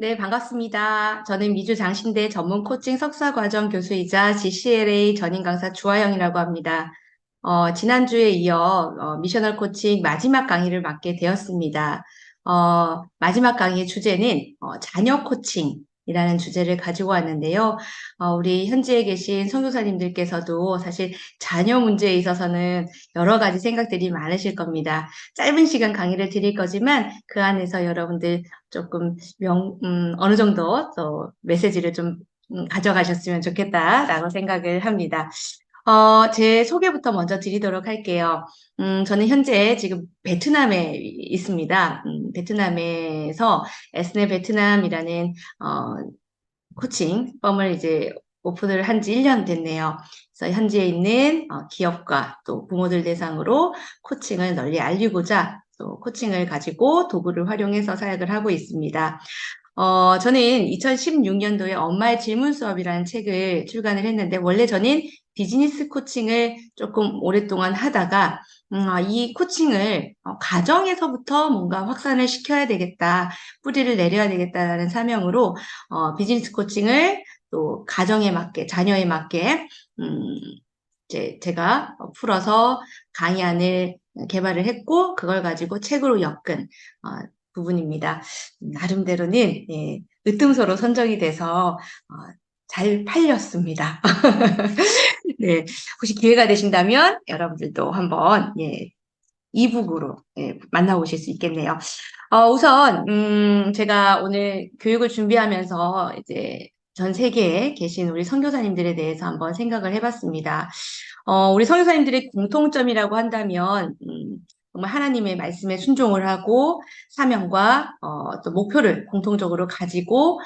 네, 반갑습니다. 저는 미주 장신대 전문 코칭 석사과정 교수이자 GCLA 전임 강사 주하영이라고 합니다. 지난주에 이어 미셔널 코칭 마지막 강의를 맡게 되었습니다. 마지막 강의의 주제는 자녀 코칭이라는 주제를 가지고 왔는데요. 우리 현지에 계신 선교사님들께서도 사실 자녀 문제에 있어서는 여러 가지 생각들이 많으실 겁니다. 짧은 시간 강의를 드릴 거지만 그 안에서 여러분들 조금 어느 정도 또 메시지를 좀 가져가셨으면 좋겠다라고 생각을 합니다. 제 소개부터 먼저 드리도록 할게요. 저는 현재 지금 베트남에 있습니다. 베트남에서 에스네 베트남이라는, 코칭 펌을 이제 오픈을 한 지 1년 됐네요. 그래서 현지에 있는 기업과 또 부모들 대상으로 코칭을 널리 알리고자 또 코칭을 가지고 도구를 활용해서 사역을 하고 있습니다. 저는 2016년도에 엄마의 질문 수업이라는 책을 출간을 했는데, 원래 저는 비즈니스 코칭을 조금 오랫동안 하다가, 이 코칭을 가정에서부터 뭔가 확산을 시켜야 되겠다, 뿌리를 내려야 되겠다라는 사명으로, 비즈니스 코칭을 또 가정에 맞게, 자녀에 맞게, 음, 제가 풀어서 강의안을 개발을 했고, 그걸 가지고 책으로 엮은, 부분입니다. 나름대로는 으뜸서로 선정이 돼서 잘 팔렸습니다. 네, 혹시 기회가 되신다면 여러분들도 한번 이북으로 만나보실 수 있겠네요. 우선 제가 오늘 교육을 준비하면서 이제 전 세계에 계신 우리 선교사님들에 대해서 한번 생각을 해봤습니다. 우리 선교사님들의 공통점이라고 한다면 정말 하나님의 말씀에 순종을 하고 사명과 또 목표를 공통적으로 가지고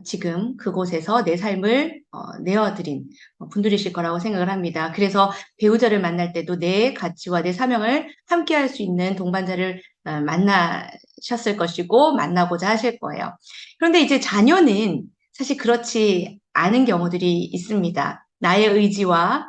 지금 그곳에서 내 삶을 내어드린 분들이실 거라고 생각을 합니다. 그래서 배우자를 만날 때도 내 가치와 내 사명을 함께 할 수 있는 동반자를 만나셨을 것이고 만나고자 하실 거예요. 그런데 이제 자녀는 사실 그렇지 않은 경우들이 있습니다. 나의 의지와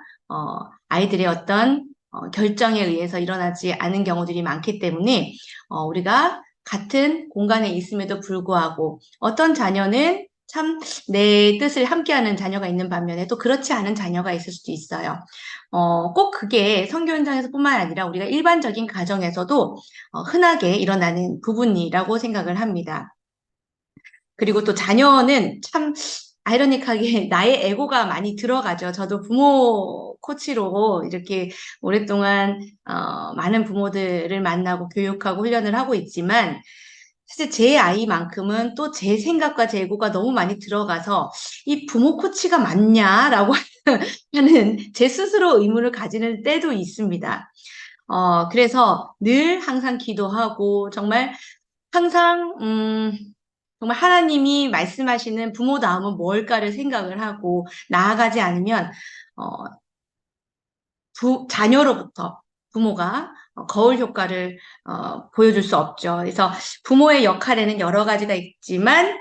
아이들의 어떤 결정에 의해서 일어나지 않은 경우들이 많기 때문에 우리가 같은 공간에 있음에도 불구하고 어떤 자녀는 참 내 뜻을 함께하는 자녀가 있는 반면에 또 그렇지 않은 자녀가 있을 수도 있어요. 꼭 그게 선교 현장에서뿐만 아니라 우리가 일반적인 가정에서도 흔하게 일어나는 부분이라고 생각을 합니다. 그리고 또 자녀는 참 아이러니하게 나의 에고가 많이 들어가죠. 저도 부모 코치로 이렇게 오랫동안 많은 부모들을 만나고 교육하고 훈련을 하고 있지만 사실 제 아이만큼은 또 제 생각과 제 에고가 너무 많이 들어가서 이 부모 코치가 맞냐라고 하는 제 스스로 의문을 가지는 때도 있습니다. 그래서 늘 항상 기도하고 정말 항상 정말 하나님이 말씀하시는 부모다움은 뭘까를 생각을 하고 나아가지 않으면 어, 자녀로부터 부모가 거울 효과를 보여줄 수 없죠. 그래서 부모의 역할에는 여러 가지가 있지만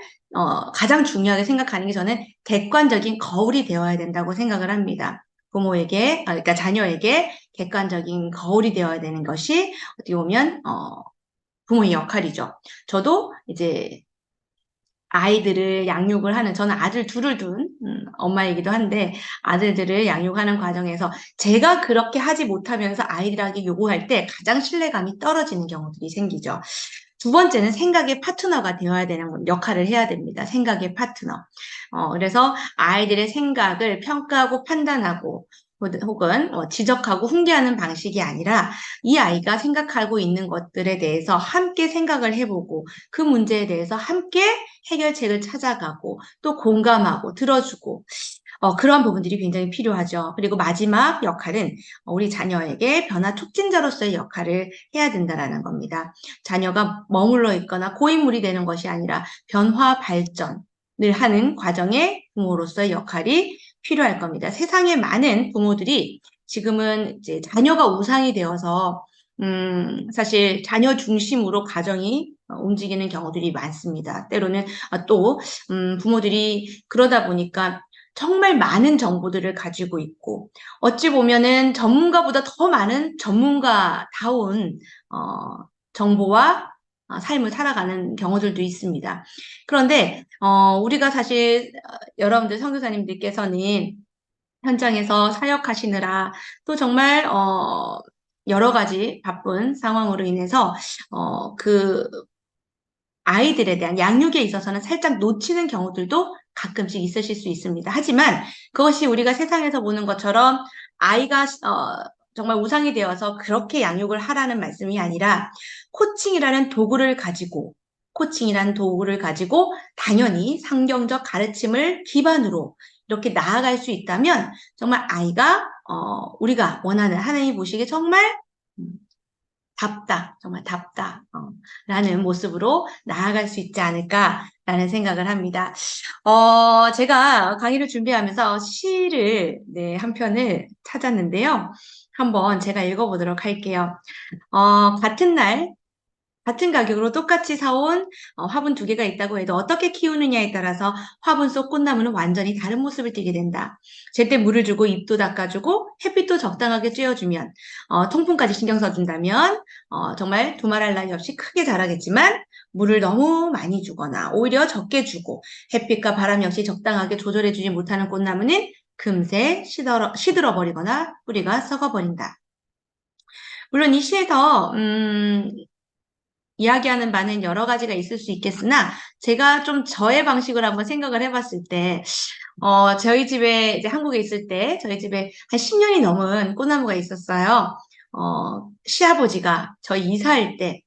가장 중요하게 생각하는 게 저는 객관적인 거울이 되어야 된다고 생각을 합니다. 부모에게, 그러니까 자녀에게 객관적인 거울이 되어야 되는 것이 어떻게 보면 부모의 역할이죠. 저도 이제 아이들을 양육을 하는, 저는 아들 둘을 둔 엄마이기도 한데 아들들을 양육하는 과정에서 제가 그렇게 하지 못하면서 아이들에게 요구할 때 가장 신뢰감이 떨어지는 경우들이 생기죠. 두 번째는 생각의 파트너가 되어야 되는 역할을 해야 됩니다. 생각의 파트너. 그래서 아이들의 생각을 평가하고 판단하고 혹은 지적하고 훈계하는 방식이 아니라 이 아이가 생각하고 있는 것들에 대해서 함께 생각을 해보고 그 문제에 대해서 함께 해결책을 찾아가고 또 공감하고 들어주고 그러한 부분들이 굉장히 필요하죠. 그리고 마지막 역할은 우리 자녀에게 변화 촉진자로서의 역할을 해야 된다라는 겁니다. 자녀가 머물러 있거나 고인물이 되는 것이 아니라 변화 발전을 하는 과정에 부모로서의 역할이 필요할 겁니다. 세상에 많은 부모들이 지금은 이제 자녀가 우상이 되어서 사실 자녀 중심으로 가정이 움직이는 경우들이 많습니다. 때로는 또 부모들이 그러다 보니까 정말 많은 정보들을 가지고 있고 어찌 보면은 전문가보다 더 많은 전문가다운 정보와 삶을 살아가는 경우들도 있습니다. 그런데 우리가 사실 여러분들 선교사님들께서는 현장에서 사역하시느라 또 정말 여러 가지 바쁜 상황으로 인해서 그 아이들에 대한 양육에 있어서는 살짝 놓치는 경우들도 가끔씩 있으실 수 있습니다. 하지만 그것이 우리가 세상에서 보는 것처럼 아이가 정말 우상이 되어서 그렇게 양육을 하라는 말씀이 아니라 코칭이라는 도구를 가지고 당연히 성경적 가르침을 기반으로 이렇게 나아갈 수 있다면 정말 아이가 우리가 원하는 하나님이 보시기에 정말 음, 정말 답다, 라는 모습으로 나아갈 수 있지 않을까라는 생각을 합니다. 제가 강의를 준비하면서 시를, 네, 한 편을 찾았는데요. 한번 제가 읽어보도록 할게요. 같은 날, 같은 가격으로 똑같이 사온 화분 두 개가 있다고 해도 어떻게 키우느냐에 따라서 화분 속 꽃나무는 완전히 다른 모습을 띠게 된다. 제때 물을 주고 잎도 닦아주고 햇빛도 적당하게 쬐어주면 통풍까지 신경 써준다면 정말 두말할 나위 없이 크게 자라겠지만 물을 너무 많이 주거나 오히려 적게 주고 햇빛과 바람 역시 적당하게 조절해주지 못하는 꽃나무는 금세 시들어 버리거나 뿌리가 썩어버린다. 물론 이 시에서 이야기하는 바는 여러 가지가 있을 수 있겠으나, 제가 좀 저의 방식으로 한번 생각을 해봤을 때, 저희 집에, 이제 한국에 있을 때, 저희 집에 한 10년이 넘은 꽃나무가 있었어요. 시아버지가 저희 이사할 때,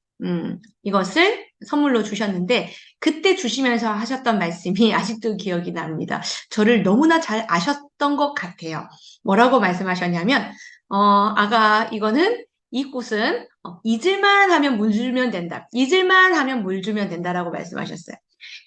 이것을 선물로 주셨는데, 그때 주시면서 하셨던 말씀이 아직도 기억이 납니다. 저를 너무나 잘 아셨던 것 같아요. 뭐라고 말씀하셨냐면, 아가, 이 꽃은 잊을만 하면 물 주면 된다. 잊을만 하면 물 주면 된다라고 말씀하셨어요.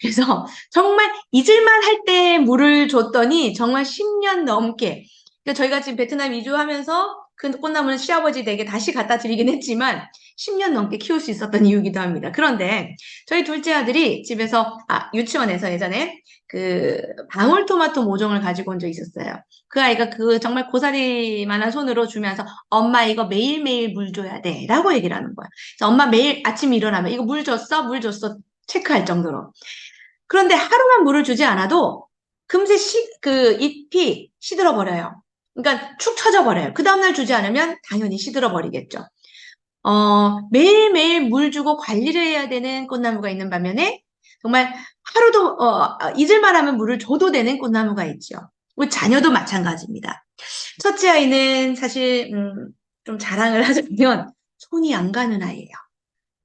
그래서 정말 잊을만 할 때 물을 줬더니 정말 10년 넘게, 그러니까 저희가 지금 베트남 이주하면서 그 꽃나무는 시아버지 댁에 다시 갖다 드리긴 했지만 10년 넘게 키울 수 있었던 이유기도 합니다. 그런데 저희 둘째 아들이 집에서, 유치원에서 예전에 그 방울토마토 모종을 가지고 온 적이 있었어요. 그 아이가 그 정말 고사리만한 손으로 주면서 엄마 이거 매일매일 물 줘야 돼 라고 얘기를 하는 거야. 그래서 엄마 매일 아침 일어나면 이거 물 줬어? 물 줬어? 체크할 정도로. 그런데 하루만 물을 주지 않아도 금세 그 잎이 시들어 버려요. 그러니까 축 처져 버려요. 그 다음날 주지 않으면 당연히 시들어 버리겠죠. 매일매일 물 주고 관리를 해야 되는 꽃나무가 있는 반면에 정말 하루도 잊을만 하면 물을 줘도 되는 꽃나무가 있죠. 우리 자녀도 마찬가지입니다. 첫째 아이는 사실 좀 자랑을 하자면 손이 안 가는 아이예요.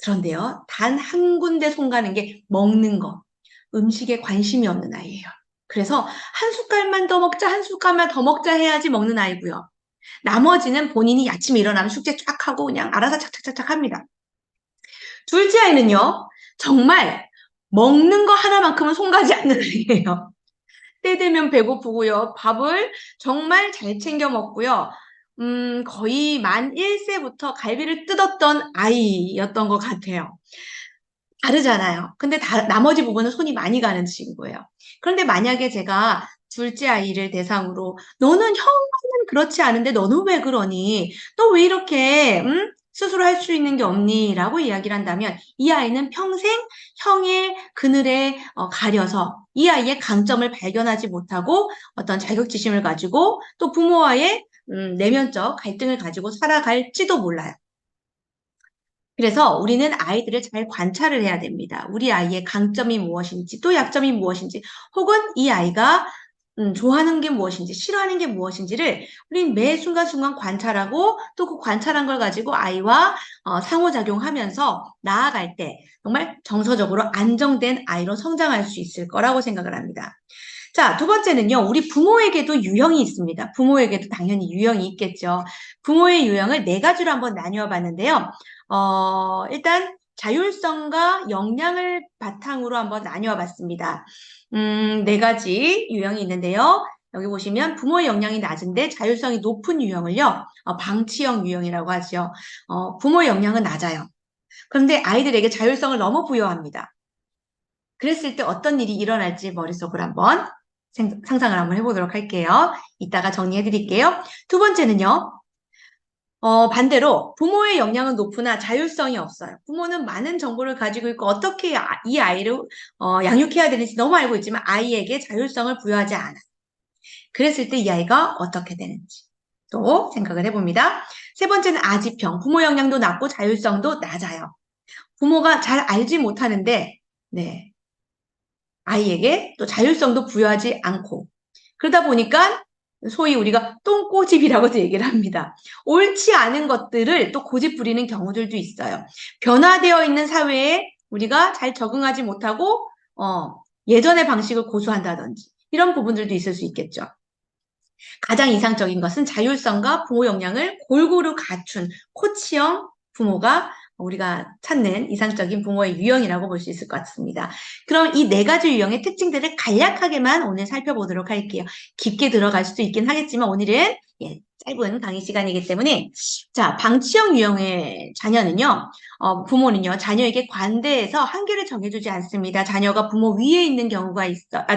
그런데요, 단 한 군데 손 가는 게 먹는 거, 음식에 관심이 없는 아이예요. 그래서 한 숟갈만 더 먹자, 한 숟갈만 더 먹자 해야지 먹는 아이고요. 나머지는 본인이 아침에 일어나면 숙제 쫙 하고 그냥 알아서 착착착착 합니다. 둘째 아이는요, 정말 먹는 거 하나만큼은 손 가지 않는 아이예요. 때 되면 배고프고요. 밥을 정말 잘 챙겨 먹고요. 거의 만 1세부터 갈비를 뜯었던 아이였던 것 같아요. 다르잖아요. 근데 나머지 부분은 손이 많이 가는 친구예요. 그런데 만약에 제가 둘째 아이를 대상으로 너는 형은 그렇지 않은데 너는 왜 그러니? 너 왜 이렇게 스스로 할 수 있는 게 없니? 라고 이야기를 한다면 이 아이는 평생 형의 그늘에 가려서 이 아이의 강점을 발견하지 못하고 어떤 자격지심을 가지고 또 부모와의 내면적 갈등을 가지고 살아갈지도 몰라요. 그래서 우리는 아이들을 잘 관찰을 해야 됩니다. 우리 아이의 강점이 무엇인지, 또 약점이 무엇인지, 혹은 이 아이가 좋아하는 게 무엇인지, 싫어하는 게 무엇인지를 우리는 매 순간순간 관찰하고 또 그 관찰한 걸 가지고 아이와 상호작용하면서 나아갈 때 정말 정서적으로 안정된 아이로 성장할 수 있을 거라고 생각을 합니다. 자, 두 번째는요, 우리 부모에게도 유형이 있습니다. 부모에게도 당연히 유형이 있겠죠. 부모의 유형을 네 가지로 한번 나뉘어 봤는데요. 일단 자율성과 역량을 바탕으로 한번 나뉘어 봤습니다. 네 가지 유형이 있는데요. 여기 보시면 부모의 역량이 낮은데 자율성이 높은 유형을요, 방치형 유형이라고 하죠. 부모의 역량은 낮아요. 그런데 아이들에게 자율성을 너무 부여합니다. 그랬을 때 어떤 일이 일어날지 머릿속으로 한번 상상을 한번 해보도록 할게요. 이따가 정리해 드릴게요. 두 번째는요, 반대로 부모의 역량은 높으나 자율성이 없어요. 부모는 많은 정보를 가지고 있고 어떻게 이 아이를 양육해야 되는지 너무 알고 있지만 아이에게 자율성을 부여하지 않아. 그랬을 때 이 아이가 어떻게 되는지 또 생각을 해봅니다. 세 번째는 아지평. 부모 역량도 낮고 자율성도 낮아요. 부모가 잘 알지 못하는데, 네, 아이에게 또 자율성도 부여하지 않고. 그러다 보니까 소위 우리가 똥꼬집이라고도 얘기를 합니다. 옳지 않은 것들을 또 고집 부리는 경우들도 있어요. 변화되어 있는 사회에 우리가 잘 적응하지 못하고, 예전의 방식을 고수한다든지, 이런 부분들도 있을 수 있겠죠. 가장 이상적인 것은 자율성과 부모 역량을 골고루 갖춘 코치형 부모가 우리가 찾는 이상적인 부모의 유형이라고 볼 수 있을 것 같습니다. 그럼 이 네 가지 유형의 특징들을 간략하게만 오늘 살펴보도록 할게요. 깊게 들어갈 수도 있긴 하겠지만 오늘은 짧은 강의 시간이기 때문에 자, 방치형 유형의 자녀는요. 부모는요. 자녀에게 관대해서 한계를 정해주지 않습니다. 자녀가 부모 위에 있는 경우가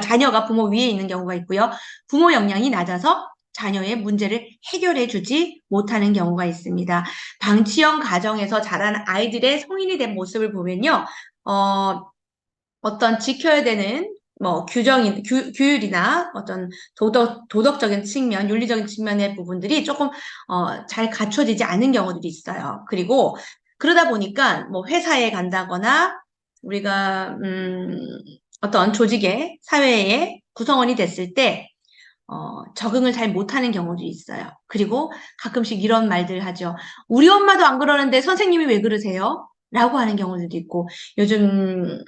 자녀가 부모 위에 있는 경우가 있고요. 부모 역량이 낮아서 자녀의 문제를 해결해 주지 못하는 경우가 있습니다. 방치형 가정에서 자란 아이들의 성인이 된 모습을 보면요. 어떤 지켜야 되는 규율이나 어떤 도덕적인 측면, 윤리적인 측면의 부분들이 조금 잘 갖춰지지 않은 경우들이 있어요. 그리고 그러다 보니까 뭐 회사에 간다거나 우리가 어떤 조직의 사회의 구성원이 됐을 때 적응을 잘 못하는 경우도 있어요. 그리고 가끔씩 이런 말들 하죠. 우리 엄마도 안 그러는데 선생님이 왜 그러세요? 라고 하는 경우들도 있고, 요즘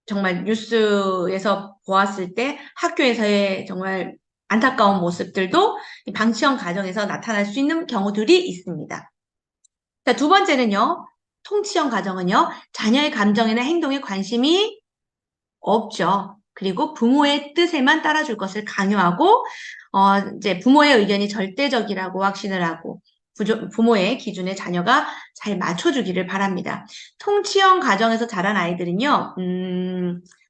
정말 뉴스에서 보았을 때 학교에서의 정말 안타까운 모습들도 이 방치형 가정에서 나타날 수 있는 경우들이 있습니다. 자, 두 번째는요. 통치형 가정은요. 자녀의 감정이나 행동에 관심이 없죠. 그리고 부모의 뜻에만 따라줄 것을 강요하고, 이제 부모의 의견이 절대적이라고 확신을 하고, 부모의 기준에 자녀가 잘 맞춰주기를 바랍니다. 통치형 가정에서 자란 아이들은요,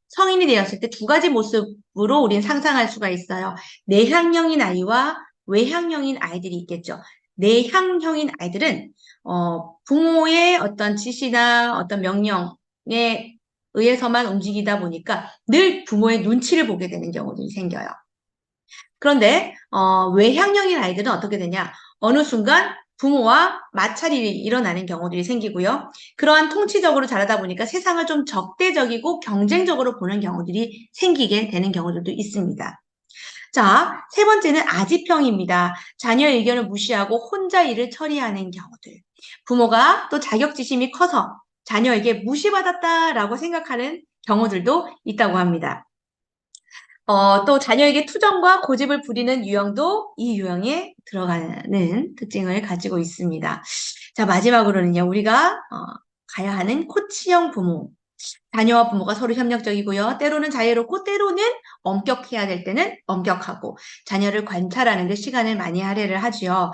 성인이 되었을 때 두 가지 모습으로 우린 상상할 수가 있어요. 내향형인 아이와 외향형인 아이들이 있겠죠. 내향형인 아이들은, 부모의 어떤 지시나 어떤 명령에 의해서만 움직이다 보니까 늘 부모의 눈치를 보게 되는 경우들이 생겨요. 그런데 외향형인 아이들은 어떻게 되냐? 어느 순간 부모와 마찰이 일어나는 경우들이 생기고요. 그러한 통치적으로 자라다 보니까 세상을 좀 적대적이고 경쟁적으로 보는 경우들이 생기게 되는 경우들도 있습니다. 자, 세 번째는 아지평입니다. 자녀의 의견을 무시하고 혼자 일을 처리하는 경우들. 부모가 또 자격지심이 커서 자녀에게 무시받았다라고 생각하는 경우들도 있다고 합니다. 또 자녀에게 투정과 고집을 부리는 유형도 이 유형에 들어가는 특징을 가지고 있습니다. 자, 마지막으로는요, 우리가 가야 하는 코치형 부모. 자녀와 부모가 서로 협력적이고요. 때로는 자유롭고 때로는 엄격해야 될 때는 엄격하고 자녀를 관찰하는 데 시간을 많이 할애를 하지요.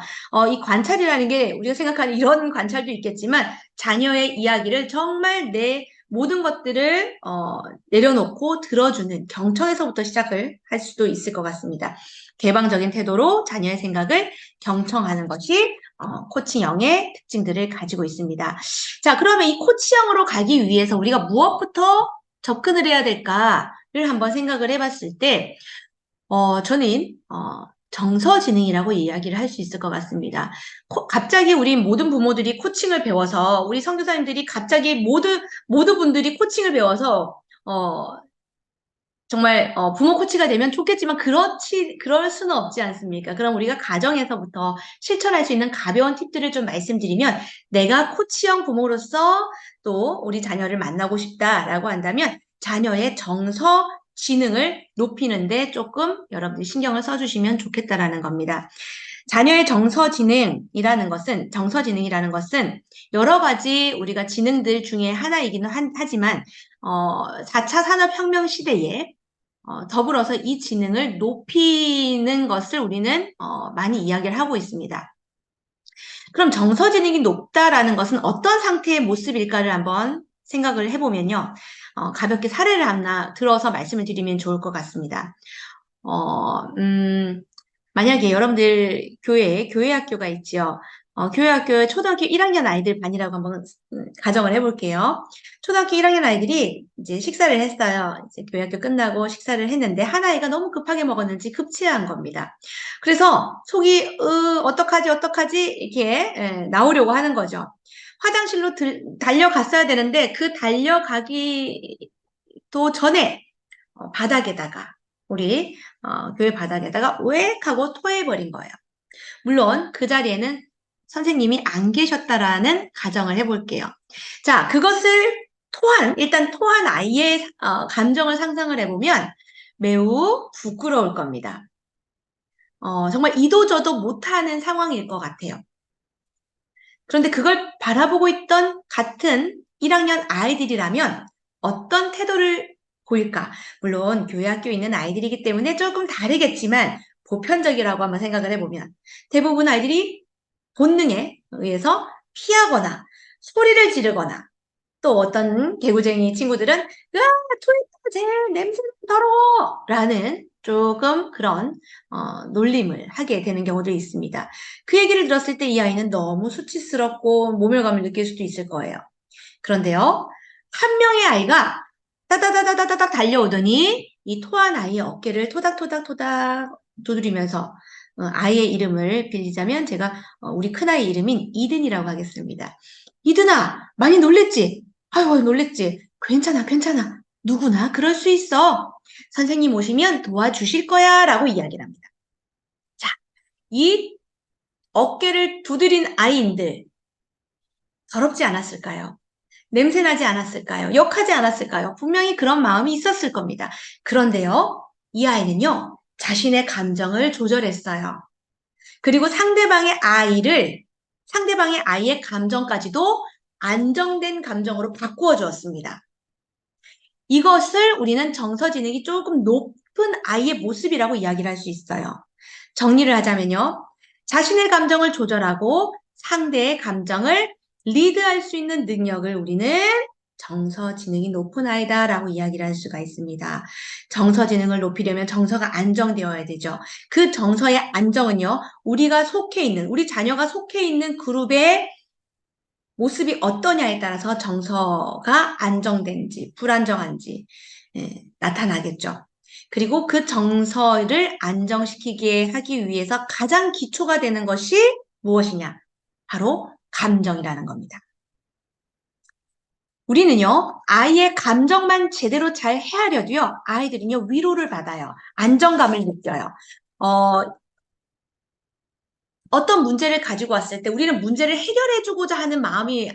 이 관찰이라는 게 우리가 생각하는 이런 관찰도 있겠지만 자녀의 이야기를 정말 내 모든 것들을 내려놓고 들어주는 경청에서부터 시작을 할 수도 있을 것 같습니다. 개방적인 태도로 자녀의 생각을 경청하는 것이 코칭형의 특징들을 가지고 있습니다. 자, 그러면 이 코치형으로 가기 위해서 우리가 무엇부터 접근을 해야 될까를 한번 생각을 해봤을 때, 저는 정서지능이라고 이야기를 할 수 있을 것 같습니다. 갑자기 우리 모든 부모들이 코칭을 배워서 우리 선교사님들이 갑자기 모두 분들이 코칭을 배워서 정말 부모 코치가 되면 좋겠지만 그럴 수는 없지 않습니까? 그럼 우리가 가정에서부터 실천할 수 있는 가벼운 팁들을 좀 말씀드리면 내가 코치형 부모로서 또 우리 자녀를 만나고 싶다라고 한다면 자녀의 정서 지능을 높이는데 조금 여러분들이 신경을 써주시면 좋겠다라는 겁니다. 자녀의 정서지능이라는 것은 여러 가지 우리가 지능들 중에 하나이기는 하지만 4차 산업혁명 시대에 더불어서 이 지능을 높이는 것을 우리는 많이 이야기를 하고 있습니다. 그럼 정서지능이 높다라는 것은 어떤 상태의 모습일까를 한번 생각을 해보면요. 가볍게 사례를 하나 들어서 말씀을 드리면 좋을 것 같습니다. 만약에 여러분들 교회 학교가 있지요. 교회학교 초등학교 1학년 아이들 반이라고 한번 가정을 해볼게요. 초등학교 1학년 아이들이 이제 식사를 했어요. 이제 교회학교 끝나고 식사를 했는데 한 아이가 너무 급하게 먹었는지 급체한 겁니다. 그래서 속이 어떡하지 이렇게 나오려고 하는 거죠. 화장실로 달려갔어야 되는데 그 달려가기도 전에 바닥에다가 우리 교회 바닥에다가 우액 하고 토해버린 거예요. 물론 그 자리에는 선생님이 안 계셨다라는 가정을 해볼게요. 자, 그것을 일단 토한 아이의 감정을 상상을 해보면 매우 부끄러울 겁니다. 정말 이도저도 못하는 상황일 것 같아요. 그런데 그걸 바라보고 있던 같은 1학년 아이들이라면 어떤 태도를 보일까? 물론 교회 학교에 있는 아이들이기 때문에 조금 다르겠지만 보편적이라고 한번 생각을 해보면 대부분 아이들이 본능에 의해서 피하거나 소리를 지르거나 또 어떤 개구쟁이 친구들은 토했다 쟤 냄새 더러워 라는 조금 그런 놀림을 하게 되는 경우도 있습니다. 그 얘기를 들었을 때 이 아이는 너무 수치스럽고 모멸감을 느낄 수도 있을 거예요. 그런데요, 한 명의 아이가 따다다다다닥 달려오더니 이 토한 아이의 어깨를 토닥토닥토닥 두드리면서 아이의 이름을 빌리자면 제가 우리 큰아이 이름인 이든이라고 하겠습니다. 이든아, 많이 놀랬지? 아이고, 놀랬지? 괜찮아, 괜찮아. 누구나 그럴 수 있어. 선생님 오시면 도와주실 거야 라고 이야기를 합니다. 자, 이 어깨를 두드린 아이인들 더럽지 않았을까요? 냄새나지 않았을까요? 욕하지 않았을까요? 분명히 그런 마음이 있었을 겁니다. 그런데요, 이 아이는요, 자신의 감정을 조절했어요. 그리고 상대방의 아이의 감정까지도 안정된 감정으로 바꾸어 주었습니다. 이것을 우리는 정서지능이 조금 높은 아이의 모습이라고 이야기를 할 수 있어요. 정리를 하자면요. 자신의 감정을 조절하고 상대의 감정을 리드할 수 있는 능력을 우리는 정서지능이 높은 아이다라고 이야기를 할 수가 있습니다. 정서지능을 높이려면 정서가 안정되어야 되죠. 그 정서의 안정은요, 우리 자녀가 속해 있는 그룹의 모습이 어떠냐에 따라서 정서가 안정된지, 불안정한지 나타나겠죠. 그리고 그 정서를 안정시키게 하기 위해서 가장 기초가 되는 것이 무엇이냐? 바로 감정이라는 겁니다. 우리는요, 아이의 감정만 제대로 잘 헤아려도요, 아이들은요, 위로를 받아요. 안정감을 느껴요. 어떤 문제를 가지고 왔을 때 우리는 문제를 해결해주고자 하는 마음이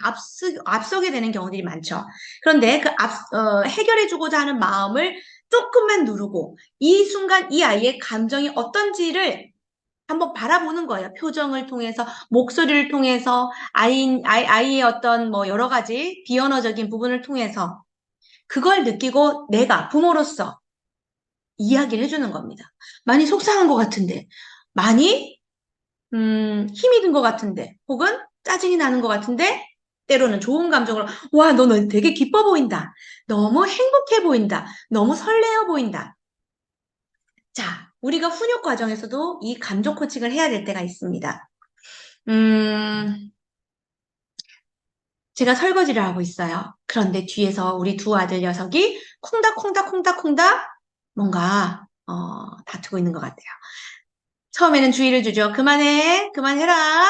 앞서게 되는 경우들이 많죠. 그런데 해결해주고자 하는 마음을 조금만 누르고 이 순간 이 아이의 감정이 어떤지를 한번 바라보는 거예요. 표정을 통해서, 목소리를 통해서, 아이의 어떤 뭐 여러 가지 비언어적인 부분을 통해서 그걸 느끼고 내가 부모로서 이야기를 해주는 겁니다. 많이 속상한 것 같은데, 많이 힘이 든 것 같은데, 혹은 짜증이 나는 것 같은데, 때로는 좋은 감정으로, 와, 너는 되게 기뻐 보인다. 너무 행복해 보인다. 너무 설레어 보인다. 자, 우리가 훈육 과정에서도 이 감정 코칭을 해야 될 때가 있습니다. 제가 설거지를 하고 있어요. 그런데 뒤에서 우리 두 아들 녀석이 콩닥콩닥콩닥콩닥 뭔가, 다투고 있는 것 같아요. 처음에는 주의를 주죠. 그만해라,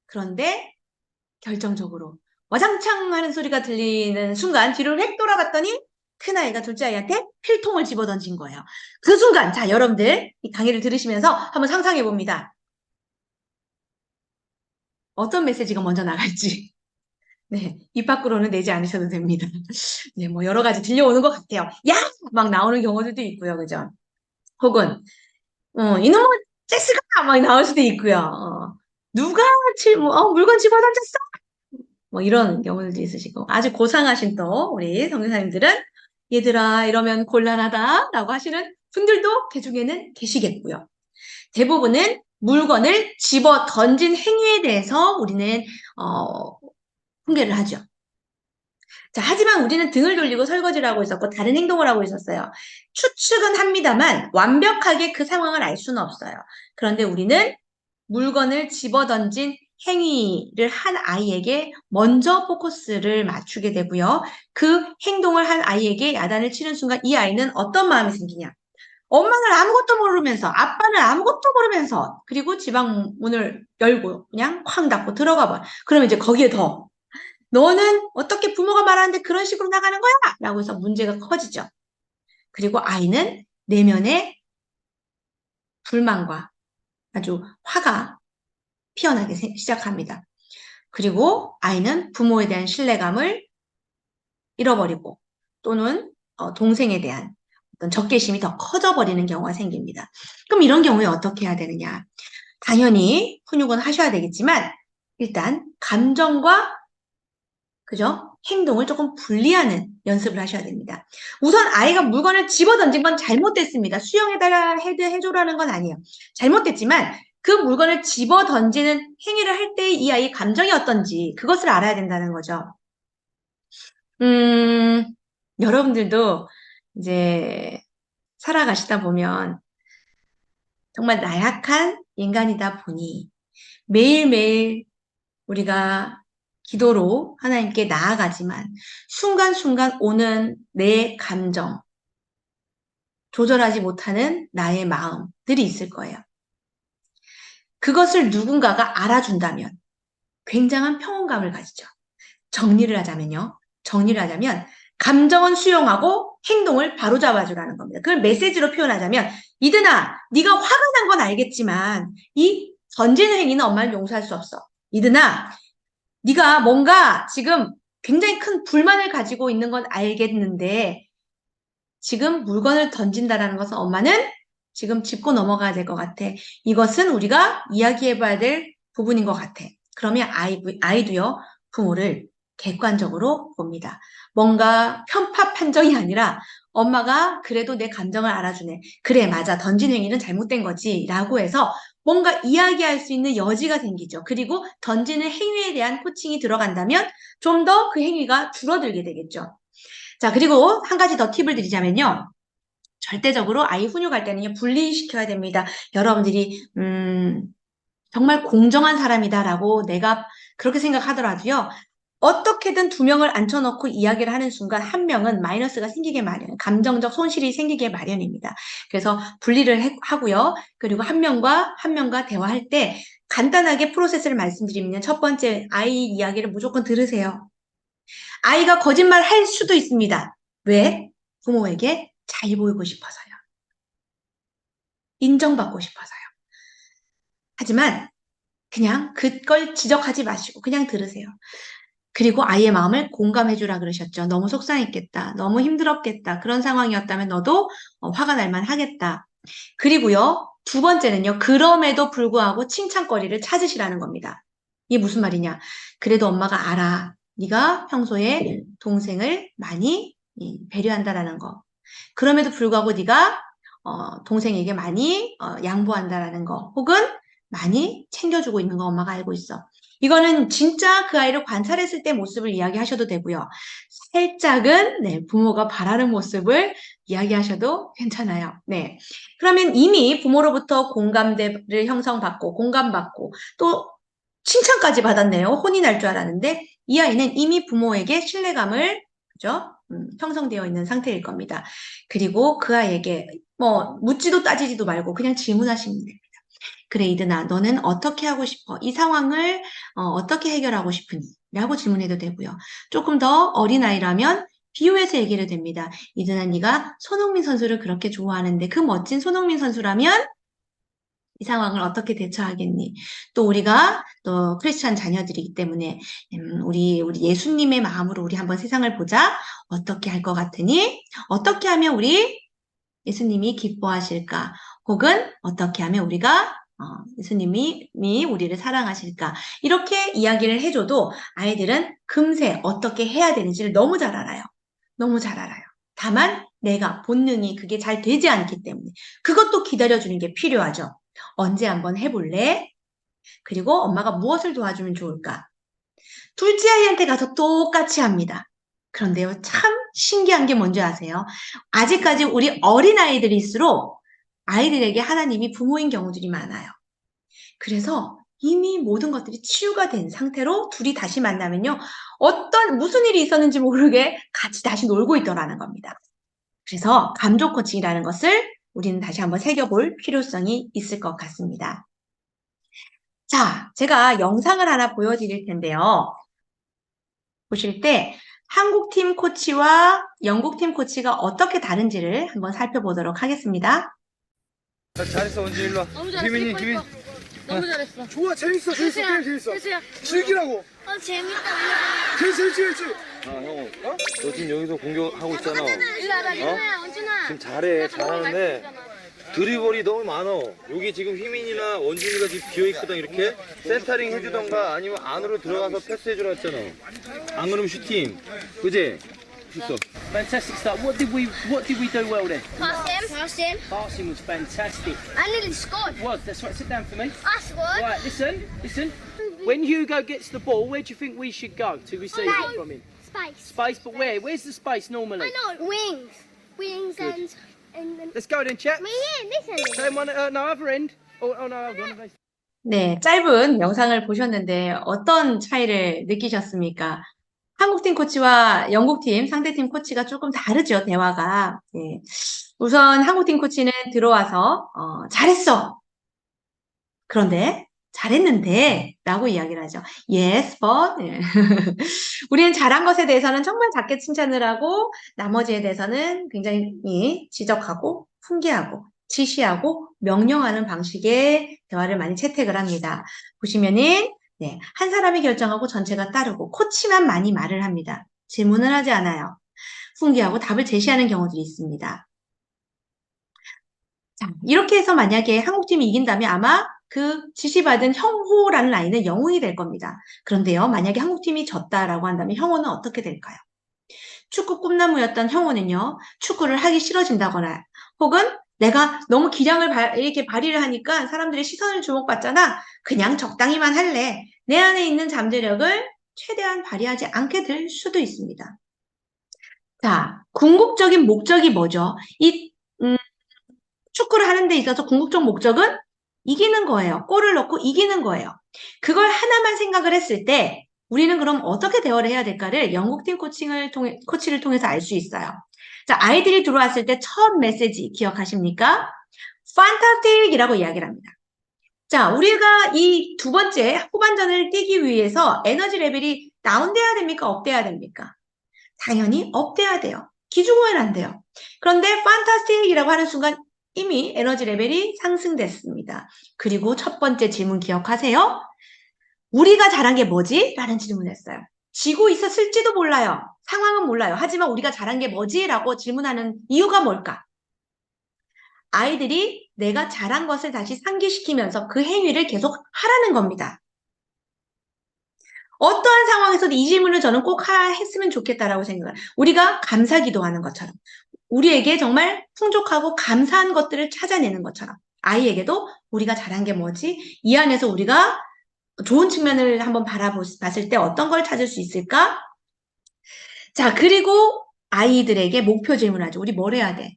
그런데 결정적으로 와장창 하는 소리가 들리는 순간 뒤를 획 돌아봤더니 큰아이가 둘째 아이한테 필통을 집어던진 거예요. 그 순간, 자, 여러분들 이 강의를 들으시면서 한번 상상해 봅니다. 어떤 메시지가 먼저 나갈지. 네, 입 밖으로는 내지 않으셔도 됩니다. 네, 뭐 여러 가지 들려오는 것 같아요. 야! 막 나오는 경우들도 있고요. 그죠? 혹은 이놈의 잭스가 막 나올 수도 있고요. 누가 물건 집어던졌어? 뭐 이런 경우들도 있으시고 아주 고상하신 또 우리 선교사님들은 얘들아 이러면 곤란하다라고 하시는 분들도 그 중에는 계시겠고요. 대부분은 물건을 집어 던진 행위에 대해서 우리는 훈계를 하죠. 자, 하지만 우리는 등을 돌리고 설거지를 하고 있었고 다른 행동을 하고 있었어요. 추측은 합니다만 완벽하게 그 상황을 알 수는 없어요. 그런데 우리는 물건을 집어 던진 행위를 한 아이에게 먼저 포커스를 맞추게 되고요. 그 행동을 한 아이에게 야단을 치는 순간 이 아이는 어떤 마음이 생기냐? 엄마는 아무것도 모르면서, 아빠는 아무것도 모르면서, 그리고 지방 문을 열고 그냥 쾅 닫고 들어가 봐. 그러면 이제 거기에 더, 너는 어떻게 부모가 말하는데 그런 식으로 나가는 거야? 라고 해서 문제가 커지죠. 그리고 아이는 내면에 불만과 아주 화가 피어나기 시작합니다. 그리고 아이는 부모에 대한 신뢰감을 잃어버리고 또는 동생에 대한 어떤 적개심이 더 커져버리는 경우가 생깁니다. 그럼 이런 경우에 어떻게 해야 되느냐? 당연히 훈육은 하셔야 되겠지만 일단 감정과 그죠? 행동을 조금 분리하는 연습을 하셔야 됩니다. 우선 아이가 물건을 집어 던진 건 잘못됐습니다. 수영에다가 해줘라는 건 아니에요. 잘못됐지만 그 물건을 집어 던지는 행위를 할 때 이 아이의 감정이 어떤지 그것을 알아야 된다는 거죠. 여러분들도 이제 살아가시다 보면 정말 나약한 인간이다 보니 매일매일 우리가 기도로 하나님께 나아가지만 순간순간 오는 내 감정, 조절하지 못하는 나의 마음들이 있을 거예요. 그것을 누군가가 알아준다면 굉장한 평온감을 가지죠. 정리를 하자면요. 정리를 하자면 감정은 수용하고 행동을 바로잡아주라는 겁니다. 그걸 메시지로 표현하자면 이든아, 네가 화가 난 건 알겠지만 이 던지는 행위는 엄마를 용서할 수 없어. 이든아, 네가 뭔가 지금 굉장히 큰 불만을 가지고 있는 건 알겠는데 지금 물건을 던진다라는 것은 엄마는 지금 짚고 넘어가야 될 것 같아. 이것은 우리가 이야기해봐야 될 부분인 것 같아. 그러면 아이도요, 부모를 객관적으로 봅니다. 뭔가 편파 판정이 아니라 엄마가 그래도 내 감정을 알아주네. 그래, 맞아. 던진 행위는 잘못된 거지. 라고 해서 뭔가 이야기할 수 있는 여지가 생기죠. 그리고 던지는 행위에 대한 코칭이 들어간다면 좀 더 그 행위가 줄어들게 되겠죠. 자, 그리고 한 가지 더 팁을 드리자면요. 절대적으로 아이 훈육할 때는요, 분리시켜야 됩니다. 여러분들이, 정말 공정한 사람이다라고 내가 그렇게 생각하더라도요, 어떻게든 두 명을 앉혀놓고 이야기를 하는 순간 한 명은 마이너스가 생기게 마련, 감정적 손실이 생기게 마련입니다. 그래서 분리를 하고요. 그리고 한 명과 한 명과 대화할 때 간단하게 프로세스를 말씀드리면 첫 번째, 아이 이야기를 무조건 들으세요. 아이가 거짓말 할 수도 있습니다. 왜? 부모에게 잘 보이고 싶어서요. 인정받고 싶어서요. 하지만 그냥 그걸 지적하지 마시고 그냥 들으세요. 그리고 아이의 마음을 공감해주라 그러셨죠. 너무 속상했겠다. 너무 힘들었겠다. 그런 상황이었다면 너도 화가 날 만하겠다. 그리고요, 두 번째는요, 그럼에도 불구하고 칭찬거리를 찾으시라는 겁니다. 이게 무슨 말이냐? 그래도 엄마가 알아. 네가 평소에 동생을 많이 배려한다라는 거. 그럼에도 불구하고 네가 동생에게 많이 양보한다라는 거. 혹은 많이 챙겨주고 있는 거 엄마가 알고 있어. 이거는 진짜 그 아이를 관찰했을 때 모습을 이야기하셔도 되고요. 살짝은 네, 부모가 바라는 모습을 이야기하셔도 괜찮아요. 네. 그러면 이미 부모로부터 공감대를 형성받고 공감받고 또 칭찬까지 받았네요. 혼이 날 줄 알았는데 이 아이는 이미 부모에게 신뢰감을 그죠? 형성되어 있는 상태일 겁니다. 그리고 그 아이에게 뭐 묻지도 따지지도 말고 그냥 질문하시면 됩니다. 그래, 이드나, 너는 어떻게 하고 싶어? 이 상황을 어떻게 해결하고 싶으니? 라고 질문해도 되고요. 조금 더 어린아이라면 비유해서 얘기를 됩니다. 이드나, 네가 손흥민 선수를 그렇게 좋아하는데 그 멋진 손흥민 선수라면 이 상황을 어떻게 대처하겠니? 또 우리가 또 크리스찬 자녀들이기 때문에 우리 예수님의 마음으로 우리 한번 세상을 보자. 어떻게 할 것 같으니? 어떻게 하면 우리 예수님이 기뻐하실까? 혹은 어떻게 하면 우리가 예수님이 우리를 사랑하실까? 이렇게 이야기를 해줘도 아이들은 금세 어떻게 해야 되는지를 너무 잘 알아요. 너무 잘 알아요. 다만 내가 본능이 그게 잘 되지 않기 때문에 그것도 기다려주는 게 필요하죠. 언제 한번 해볼래? 그리고 엄마가 무엇을 도와주면 좋을까? 둘째 아이한테 가서 똑같이 합니다. 그런데요, 참 신기한 게 뭔지 아세요? 아직까지 우리 어린아이들일수록 아이들에게 하나님이 부모인 경우들이 많아요. 그래서 이미 모든 것들이 치유가 된 상태로 둘이 다시 만나면요. 무슨 일이 있었는지 모르게 같이 다시 놀고 있더라는 겁니다. 그래서 감정 코칭이라는 것을 우리는 다시 한번 새겨볼 필요성이 있을 것 같습니다. 자, 제가 영상을 하나 보여드릴 텐데요. 보실 때 한국팀 코치와 영국팀 코치가 어떻게 다른지를 한번 살펴보도록 하겠습니다. 잘했어, 원지 일로 와. 너무 잘했어. 규민이, 이뻐, 규민. 이뻐. 너무 잘했어. 좋아, 재밌어, 재밌어, 혜수야, 게임 재밌어. 혜수야. 즐기라고. 재밌다. 재밌지. 아, 형, 너 지금 여기서 공격하고 있잖아. 일로 와라, 윤아야, 원준아. 지금 잘해, 잘하는데 드리블이 너무 많어. 여기 지금 휘민이나 원준이가 지금 비어있거든, 이렇게. 센터링 해주던가 아니면 안으로 들어가서 패스해주라 했잖아. 안 그러면 슈팅. 그지? 있어. Fantastic start. What did we do well then? Pass him. Passing was fantastic. I nearly scored. Was that's right. Sit down for me. I scored. Right, listen. When Hugo gets the ball, where do you think we should go to receive it from him? Space. Space, but where? Where's the space normally? I know. Wings and Let's go then, chaps. me here. This Same one. No, other end. Oh no, hold on. 네, 짧은 영상을 보셨는데 어떤 차이를 느끼셨습니까? 한국팀 코치와 영국팀 상대팀 코치가 조금 다르죠, 대화가. 네. 우선 한국팀 코치는 들어와서 잘했어. 그런데 잘했는데 라고 이야기를 하죠. Yes, but 네. 우리는 잘한 것에 대해서는 정말 작게 칭찬을 하고 나머지에 대해서는 굉장히 지적하고 훈계하고 지시하고 명령하는 방식의 대화를 많이 채택을 합니다. 보시면은 네, 한 사람이 결정하고 전체가 따르고 코치만 많이 말을 합니다. 질문을 하지 않아요. 훈계하고 답을 제시하는 경우들이 있습니다. 자, 이렇게 해서 만약에 한국팀이 이긴다면 아마 그 지시받은 형호라는 아이는 영웅이 될 겁니다. 그런데요, 만약에 한국팀이 졌다라고 한다면 형호는 어떻게 될까요? 축구 꿈나무였던 형호는요, 축구를 하기 싫어진다거나 혹은 내가 너무 기량을 이렇게 발휘를 하니까 사람들의 시선을 주목받잖아. 그냥 적당히만 할래. 내 안에 있는 잠재력을 최대한 발휘하지 않게 될 수도 있습니다. 자, 궁극적인 목적이 뭐죠? 축구를 하는 데 있어서 궁극적 목적은 이기는 거예요. 골을 넣고 이기는 거예요. 그걸 하나만 생각을 했을 때 우리는 그럼 어떻게 대화를 해야 될까를 영국팀 코치를 통해서 알 수 있어요. 자, 아이들이 들어왔을 때 첫 메시지 기억하십니까? Fantastic이라고 이야기를 합니다. 자, 우리가 이 두 번째 후반전을 뛰기 위해서 에너지 레벨이 다운돼야 됩니까? 업돼야 됩니까? 당연히 업돼야 돼요. 기죽으면 안 돼요. 그런데 Fantastic이라고 하는 순간 이미 에너지 레벨이 상승됐습니다. 그리고 첫 번째 질문 기억하세요? 우리가 잘한 게 뭐지? 라는 질문을 했어요. 지고 있었을지도 몰라요. 상황은 몰라요. 하지만 우리가 잘한 게 뭐지? 라고 질문하는 이유가 뭘까? 아이들이 내가 잘한 것을 다시 상기시키면서 그 행위를 계속 하라는 겁니다. 어떠한 상황에서도 이 질문을 저는 꼭 했으면 좋겠다라고 생각해요. 우리가 감사기도하는 것처럼. 우리에게 정말 풍족하고 감사한 것들을 찾아내는 것처럼 아이에게도 우리가 잘한 게 뭐지? 이 안에서 우리가 좋은 측면을 한번 바라봤을 때 어떤 걸 찾을 수 있을까? 자, 그리고 아이들에게 목표 질문하죠. 우리 뭘 해야 돼?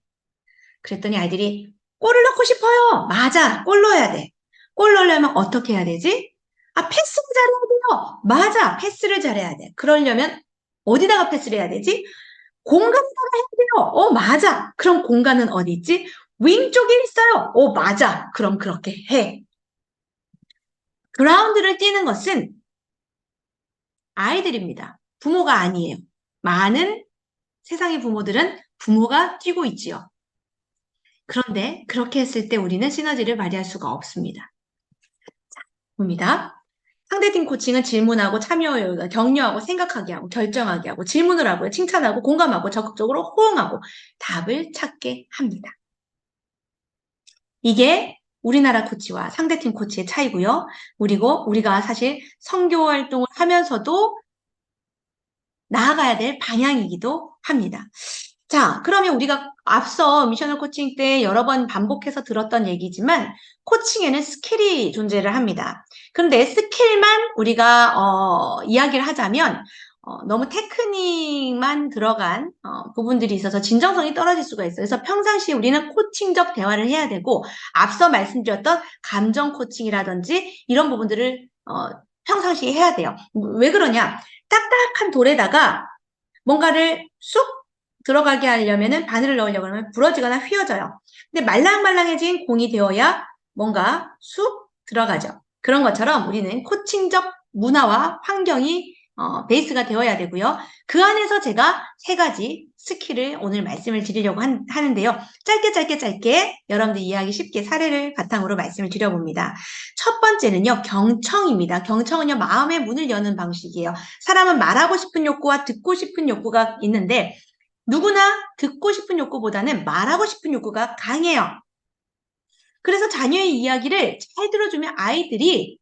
그랬더니 아이들이 골을 넣고 싶어요. 맞아, 골 넣어야 돼. 골 넣으려면 어떻게 해야 되지? 패스를 잘해야 돼요. 맞아, 패스를 잘해야 돼. 그러려면 어디다가 패스를 해야 되지? 공간에다가 해야 돼요. 맞아. 그럼 공간은 어디 있지? 윙 쪽에 있어요. 맞아. 그럼 그렇게 해. 그라운드를 뛰는 것은 아이들입니다. 부모가 아니에요. 많은 세상의 부모들은 부모가 뛰고 있지요. 그런데 그렇게 했을 때 우리는 시너지를 발휘할 수가 없습니다. 자, 봅니다. 상대팀 코칭은 질문하고 참여하고 격려하고 생각하게 하고 결정하게 하고 질문을 하고 칭찬하고 공감하고 적극적으로 호응하고 답을 찾게 합니다. 이게 우리나라 코치와 상대팀 코치의 차이고요. 그리고 우리가 사실 선교 활동을 하면서도 나아가야 될 방향이기도 합니다. 자, 그러면 우리가 앞서 미셔널 코칭 때 여러 번 반복해서 들었던 얘기지만 코칭에는 스킬이 존재를 합니다. 그런데 스킬만 우리가 이야기를 하자면 너무 테크닉만 들어간 부분들이 있어서 진정성이 떨어질 수가 있어요. 그래서 평상시에 우리는 코칭적 대화를 해야 되고 앞서 말씀드렸던 감정 코칭이라든지 이런 부분들을 평상시에 해야 돼요. 왜 그러냐? 딱딱한 돌에다가 뭔가를 쑥 들어가게 하려면은 바늘을 넣으려고 하면 부러지거나 휘어져요. 근데 말랑말랑해진 공이 되어야 뭔가 쑥 들어가죠. 그런 것처럼 우리는 코칭적 문화와 환경이 베이스가 되어야 되고요. 그 안에서 제가 세 가지 스킬을 오늘 말씀을 드리려고 하는데요. 짧게 여러분들 이해하기 쉽게 사례를 바탕으로 말씀을 드려봅니다. 첫 번째는요, 경청입니다. 경청은요, 마음의 문을 여는 방식이에요. 사람은 말하고 싶은 욕구와 듣고 싶은 욕구가 있는데 누구나 듣고 싶은 욕구보다는 말하고 싶은 욕구가 강해요. 그래서 자녀의 이야기를 잘 들어주면 아이들이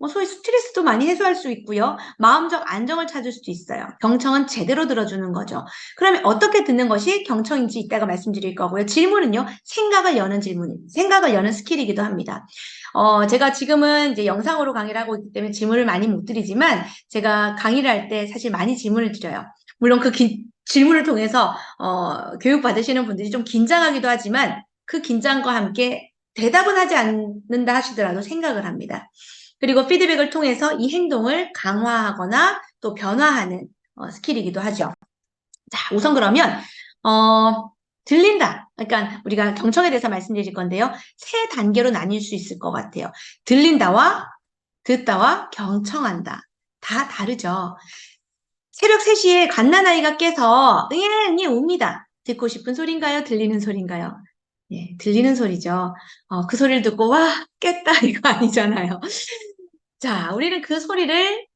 소위 스트레스도 많이 해소할 수 있고요. 마음적 안정을 찾을 수도 있어요. 경청은 제대로 들어주는 거죠. 그러면 어떻게 듣는 것이 경청인지 이따가 말씀드릴 거고요. 질문은요, 생각을 여는 생각을 여는 스킬이기도 합니다. 제가 지금은 이제 영상으로 강의를 하고 있기 때문에 질문을 많이 못 드리지만 제가 강의를 할 때 사실 많이 질문을 드려요. 물론 그 질문을 통해서 교육받으시는 분들이 좀 긴장하기도 하지만 그 긴장과 함께 대답은 하지 않는다 하시더라도 생각을 합니다. 그리고 피드백을 통해서 이 행동을 강화하거나 또 변화하는 스킬이기도 하죠. 자, 우선 그러면 들린다. 그러니까 우리가 경청에 대해서 말씀드릴 건데요. 세 단계로 나뉠 수 있을 것 같아요. 들린다와 듣다와 경청한다. 다 다르죠. 새벽 3시에 갓난아이가 깨서 응애 웁니다. 듣고 싶은 소린가요? 들리는 소린가요? 예, 들리는 소리죠. 그 소리를 듣고 와 깼다 이거 아니잖아요. 자, 우리는 그 소리를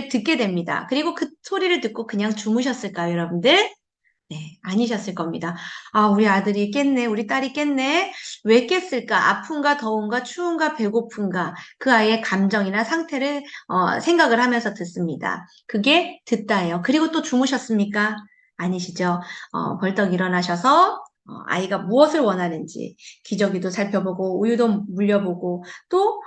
듣게 됩니다. 그리고 그 소리를 듣고 그냥 주무셨을까요, 여러분들? 네, 아니셨을 겁니다. 아, 우리 아들이 깼네, 우리 딸이 깼네. 왜 깼을까? 아픈가, 더운가, 추운가, 배고픈가? 그 아이의 감정이나 상태를 생각을 하면서 듣습니다. 그게 듣다예요. 그리고 또 주무셨습니까? 아니시죠? 벌떡 일어나셔서 아이가 무엇을 원하는지 기저귀도 살펴보고 우유도 물려보고 또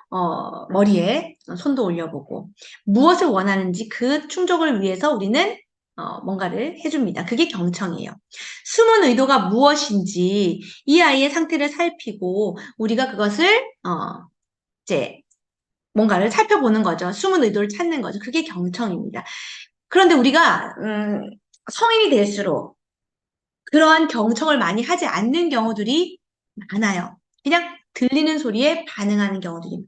머리에 손도 올려보고 무엇을 원하는지 그 충족을 위해서 우리는 뭔가를 해줍니다. 그게 경청이에요. 숨은 의도가 무엇인지 이 아이의 상태를 살피고 우리가 그것을 이제 뭔가를 살펴보는 거죠. 숨은 의도를 찾는 거죠. 그게 경청입니다. 그런데 우리가 성인이 될수록 그러한 경청을 많이 하지 않는 경우들이 많아요. 그냥 들리는 소리에 반응하는 경우들이.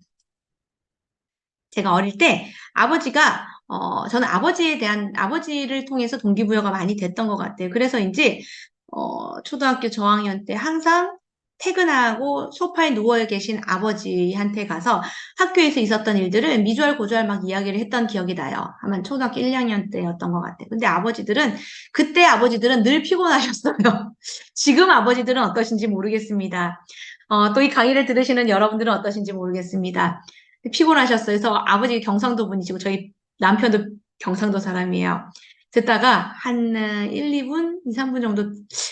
제가 어릴 때 아버지가 저는 아버지를 통해서 동기부여가 많이 됐던 것 같아요. 그래서인지 초등학교 저학년 때 항상 퇴근하고 소파에 누워 계신 아버지한테 가서 학교에서 있었던 일들을 미주알 고주알 막 이야기를 했던 기억이 나요. 아마 초등학교 1, 2학년 때였던 것 같아요. 근데 그때 아버지들은 늘 피곤하셨어요. 지금 아버지들은 어떠신지 모르겠습니다. 또 이 강의를 들으시는 여러분들은 어떠신지 모르겠습니다. 피곤하셨어요. 그래서 아버지 경상도 분이시고 저희 남편도 경상도 사람이에요. 듣다가 한 1, 2분, 2, 3분 정도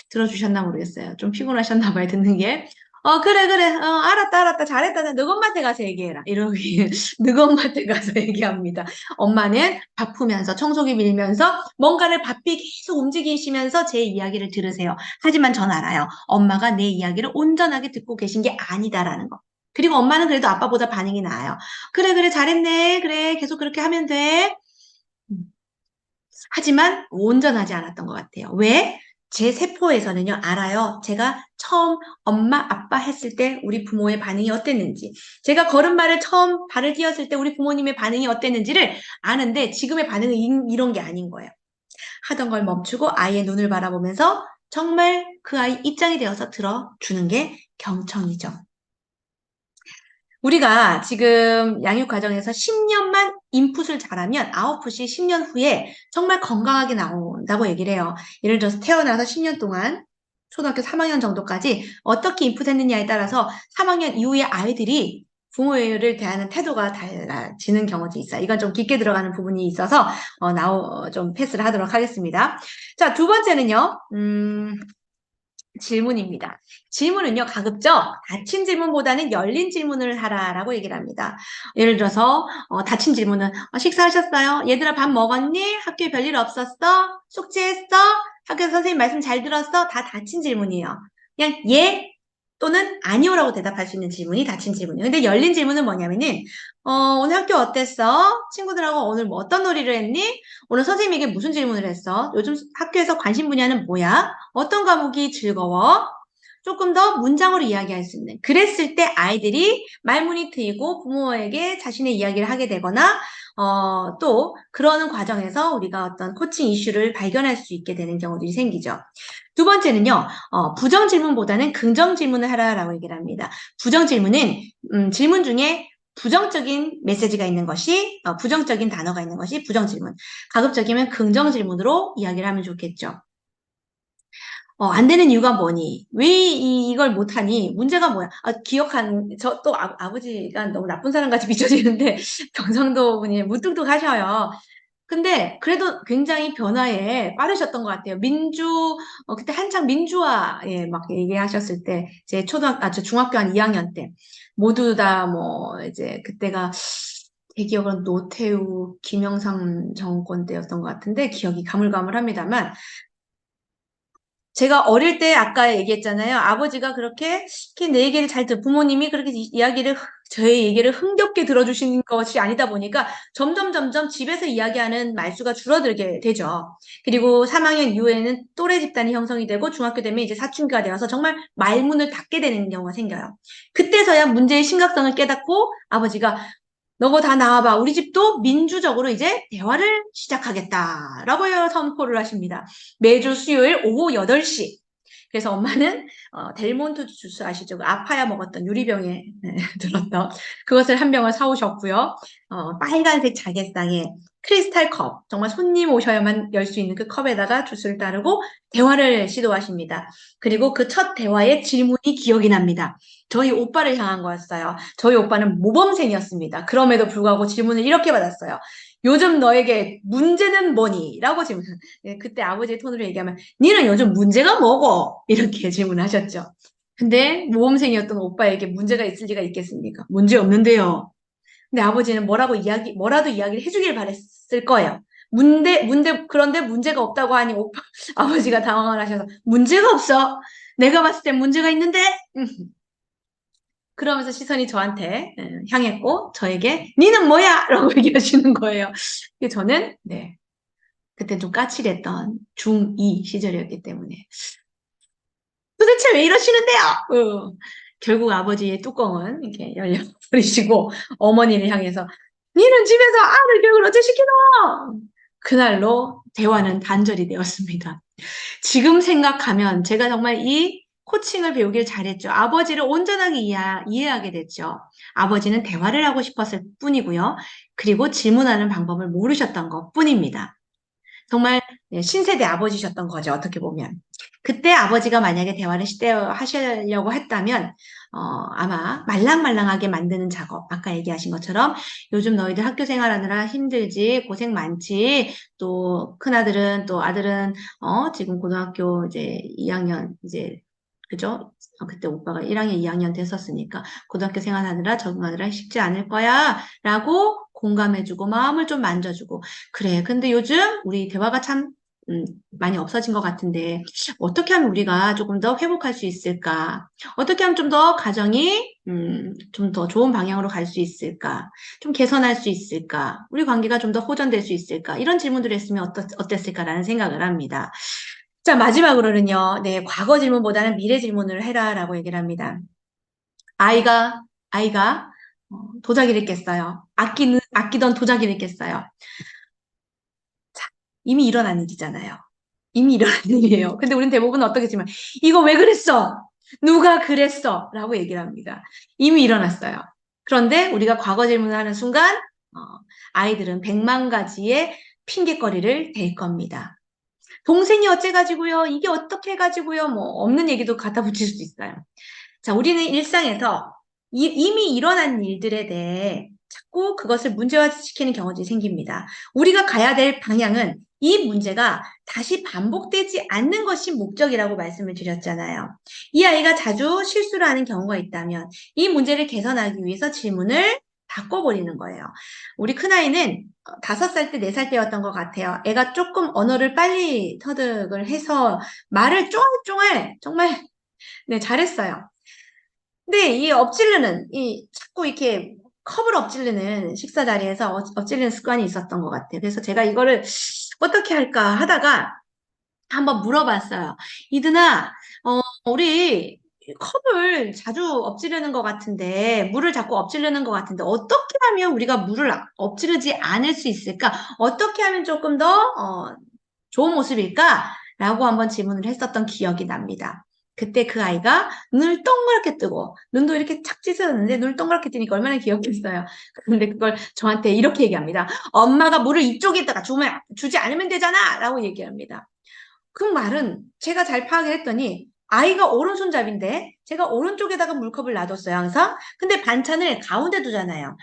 들어주셨나 모르겠어요. 좀 피곤하셨나 봐요, 듣는 게. 그래. 알았다. 잘했다. 너희 엄마한테 가서 얘기해라. 이러기, 너희 엄마한테 가서 얘기합니다. 엄마는 바쁘면서, 청소기 밀면서, 뭔가를 바삐 계속 움직이시면서 제 이야기를 들으세요. 하지만 전 알아요. 엄마가 내 이야기를 온전하게 듣고 계신 게 아니다라는 거. 그리고 엄마는 그래도 아빠보다 반응이 나아요. 그래, 잘했네. 그래, 계속 그렇게 하면 돼. 하지만 온전하지 않았던 것 같아요. 왜? 제 세포에서는요, 알아요. 제가 처음 엄마, 아빠 했을 때 우리 부모의 반응이 어땠는지, 제가 걸음마를 처음 발을 띄었을 때 우리 부모님의 반응이 어땠는지를 아는데 지금의 반응은 이런 게 아닌 거예요. 하던 걸 멈추고 아이의 눈을 바라보면서 정말 그 아이 입장이 되어서 들어주는 게 경청이죠. 우리가 지금 양육 과정에서 10년만 인풋을 잘하면 아웃풋이 10년 후에 정말 건강하게 나온다고 얘기를 해요. 예를 들어서 태어나서 10년 동안 초등학교 3학년 정도까지 어떻게 인풋했느냐에 따라서 3학년 이후에 아이들이 부모를 대하는 태도가 달라지는 경우도 있어요. 이건 좀 깊게 들어가는 부분이 있어서 좀 패스를 하도록 하겠습니다. 자, 두 번째는요. 질문입니다. 질문은요, 가급적 닫힌 질문보다는 열린 질문을 하라라고 얘기를 합니다. 예를 들어서, 닫힌 질문은, 식사하셨어요? 얘들아, 밥 먹었니? 학교에 별일 없었어? 숙제했어? 학교에서 선생님 말씀 잘 들었어? 다 닫힌 질문이에요. 그냥 예 또는 아니오라고 대답할 수 있는 질문이 닫힌 질문이에요. 근데 열린 질문은 뭐냐면은, 오늘 학교 어땠어? 친구들하고 오늘 뭐 어떤 놀이를 했니? 오늘 선생님에게 무슨 질문을 했어? 요즘 학교에서 관심 분야는 뭐야? 어떤 과목이 즐거워? 조금 더 문장으로 이야기할 수 있는. 그랬을 때 아이들이 말문이 트이고 부모에게 자신의 이야기를 하게 되거나, 또 그러는 과정에서 우리가 어떤 코칭 이슈를 발견할 수 있게 되는 경우들이 생기죠. 두 번째는요, 부정 질문보다는 긍정 질문을 하라라고 얘기를 합니다. 부정 질문은, 질문 중에 부정적인 메시지가 있는 것이, 부정적인 단어가 있는 것이 부정 질문. 가급적이면 긍정 질문으로 이야기를 하면 좋겠죠. 안 되는 이유가 뭐니? 왜 이걸 못하니? 문제가 뭐야? 저 또 아버지가 너무 나쁜 사람 같이 비춰지는데, 경상도 분이 무뚝뚝하셔요. 근데 그래도 굉장히 변화에 빠르셨던 것 같아요. 그때 한창 민주화에 막 얘기하셨을 때, 제 중학교 한 2학년 때, 모두 다 뭐, 이제 그때가 제 기억으로는 노태우, 김영삼 정권 때였던 것 같은데, 기억이 가물가물합니다만, 제가 어릴 때 아까 얘기했잖아요. 아버지가 그렇게 내 얘기를 부모님이 그렇게 저의 얘기를 흥겹게 들어주시는 것이 아니다 보니까 점점 집에서 이야기하는 말수가 줄어들게 되죠. 그리고 3학년 이후에는 또래 집단이 형성이 되고 중학교 되면 이제 사춘기가 되어서 정말 말문을 닫게 되는 경우가 생겨요. 그때서야 문제의 심각성을 깨닫고 아버지가 너거 다 나와봐. 우리 집도 민주적으로 이제 대화를 시작하겠다라고 선포를 하십니다. 매주 수요일 오후 8시. 그래서 엄마는 델몬트 주스 아시죠? 아파야 먹었던 유리병에 들었던 그것을 한 병을 사오셨고요. 빨간색 자개상에 크리스탈 컵, 정말 손님 오셔야만 열 수 있는 그 컵에다가 주스를 따르고 대화를 시도하십니다. 그리고 그 첫 대화의 질문이 기억이 납니다. 저희 오빠를 향한 거였어요. 저희 오빠는 모범생이었습니다. 그럼에도 불구하고 질문을 이렇게 받았어요. 요즘 너에게 문제는 뭐니? 라고 질문. 그때 아버지의 톤으로 얘기하면 니는 요즘 문제가 뭐고? 이렇게 질문하셨죠. 근데 모범생이었던 오빠에게 문제가 있을 리가 있겠습니까? 문제 없는데요. 근데 아버지는 뭐라도 이야기를 해주길 바랬을 거예요. 그런데 문제가 없다고 하니 아버지가 당황을 하셔서 문제가 없어. 내가 봤을 땐 문제가 있는데? 그러면서 시선이 저한테 향했고 저에게 니는 뭐야? 라고 얘기하시는 거예요. 저는 그때 좀 까칠했던 중2 시절이었기 때문에 도대체 왜 이러시는데요? 결국 아버지의 뚜껑은 이렇게 열려버리시고 어머니를 향해서 니는 집에서 아들 교육을 어째 시키노? 그날로 대화는 단절이 되었습니다. 지금 생각하면 제가 정말 이 코칭을 배우길 잘했죠. 아버지를 온전하게 이해하게 됐죠. 아버지는 대화를 하고 싶었을 뿐이고요. 그리고 질문하는 방법을 모르셨던 것 뿐입니다. 정말 신세대 아버지셨던 거죠. 어떻게 보면. 그때 아버지가 만약에 대화를 하시려고 했다면 아마 말랑말랑하게 만드는 작업, 아까 얘기하신 것처럼 요즘 너희들 학교 생활하느라 힘들지, 고생 많지, 또 큰아들은 또 아들은 지금 고등학교 이제 2학년 이제 그죠? 그때 오빠가 1학년, 2학년 됐었으니까 고등학교 생활하느라 적응하느라 쉽지 않을 거야 라고 공감해주고 마음을 좀 만져주고 그래. 근데 요즘 우리 대화가 참 많이 없어진 것 같은데 어떻게 하면 우리가 조금 더 회복할 수 있을까? 어떻게 하면 좀 더 가정이 좀 더 좋은 방향으로 갈 수 있을까? 좀 개선할 수 있을까? 우리 관계가 좀 더 호전될 수 있을까? 이런 질문들을 했으면 어땠을까라는 생각을 합니다. 자, 마지막으로는요. 과거 질문보다는 미래 질문을 해라라고 얘기를 합니다. 아이가 도자기를 깼어요. 아끼던 도자기를 깼어요. 자, 이미 일어난 일이잖아요. 이미 일어난 일이에요. 근데 우린 대부분 어떻게 지만 이거 왜 그랬어? 누가 그랬어? 라고 얘기를 합니다. 이미 일어났어요. 그런데 우리가 과거 질문을 하는 순간 아이들은 100만 가지의 핑계거리를 댈 겁니다. 동생이 어째가지고요. 이게 어떻게 해가지고요. 뭐 없는 얘기도 갖다 붙일 수 있어요. 자, 우리는 일상에서 이미 일어난 일들에 대해 자꾸 그것을 문제화시키는 경우들이 생깁니다. 우리가 가야 될 방향은 이 문제가 다시 반복되지 않는 것이 목적이라고 말씀을 드렸잖아요. 이 아이가 자주 실수를 하는 경우가 있다면 이 문제를 개선하기 위해서 질문을 바꿔버리는 거예요. 우리 큰아이는 5살 때, 4살 때였던 것 같아요. 애가 조금 언어를 빨리 터득을 해서 말을 쫑알쫑알 정말 네, 잘했어요. 근데 이 엎질르는, 자꾸 이렇게 컵을 엎질르는 식사 자리에서 엎질르는 습관이 있었던 것 같아요. 그래서 제가 이거를 어떻게 할까 하다가 한번 물어봤어요. 이드나, 우리 컵을 자주 엎지르는 것 같은데, 물을 자꾸 엎지르는 것 같은데, 어떻게 하면 우리가 물을 엎지르지 않을 수 있을까? 어떻게 하면 조금 더, 좋은 모습일까? 라고 한번 질문을 했었던 기억이 납니다. 그때 그 아이가 눈을 동그랗게 뜨고, 눈도 이렇게 착 찢었는데, 눈을 동그랗게 뜨니까 얼마나 귀엽겠어요. 그런데 그걸 저한테 이렇게 얘기합니다. 엄마가 물을 이쪽에다가 주지 않으면 되잖아! 라고 얘기합니다. 그 말은 제가 잘 파악을 했더니 아이가 오른손잡이인데 제가 오른쪽에다가 물컵을 놔뒀어요, 항상. 근데 반찬을 가운데 두잖아요.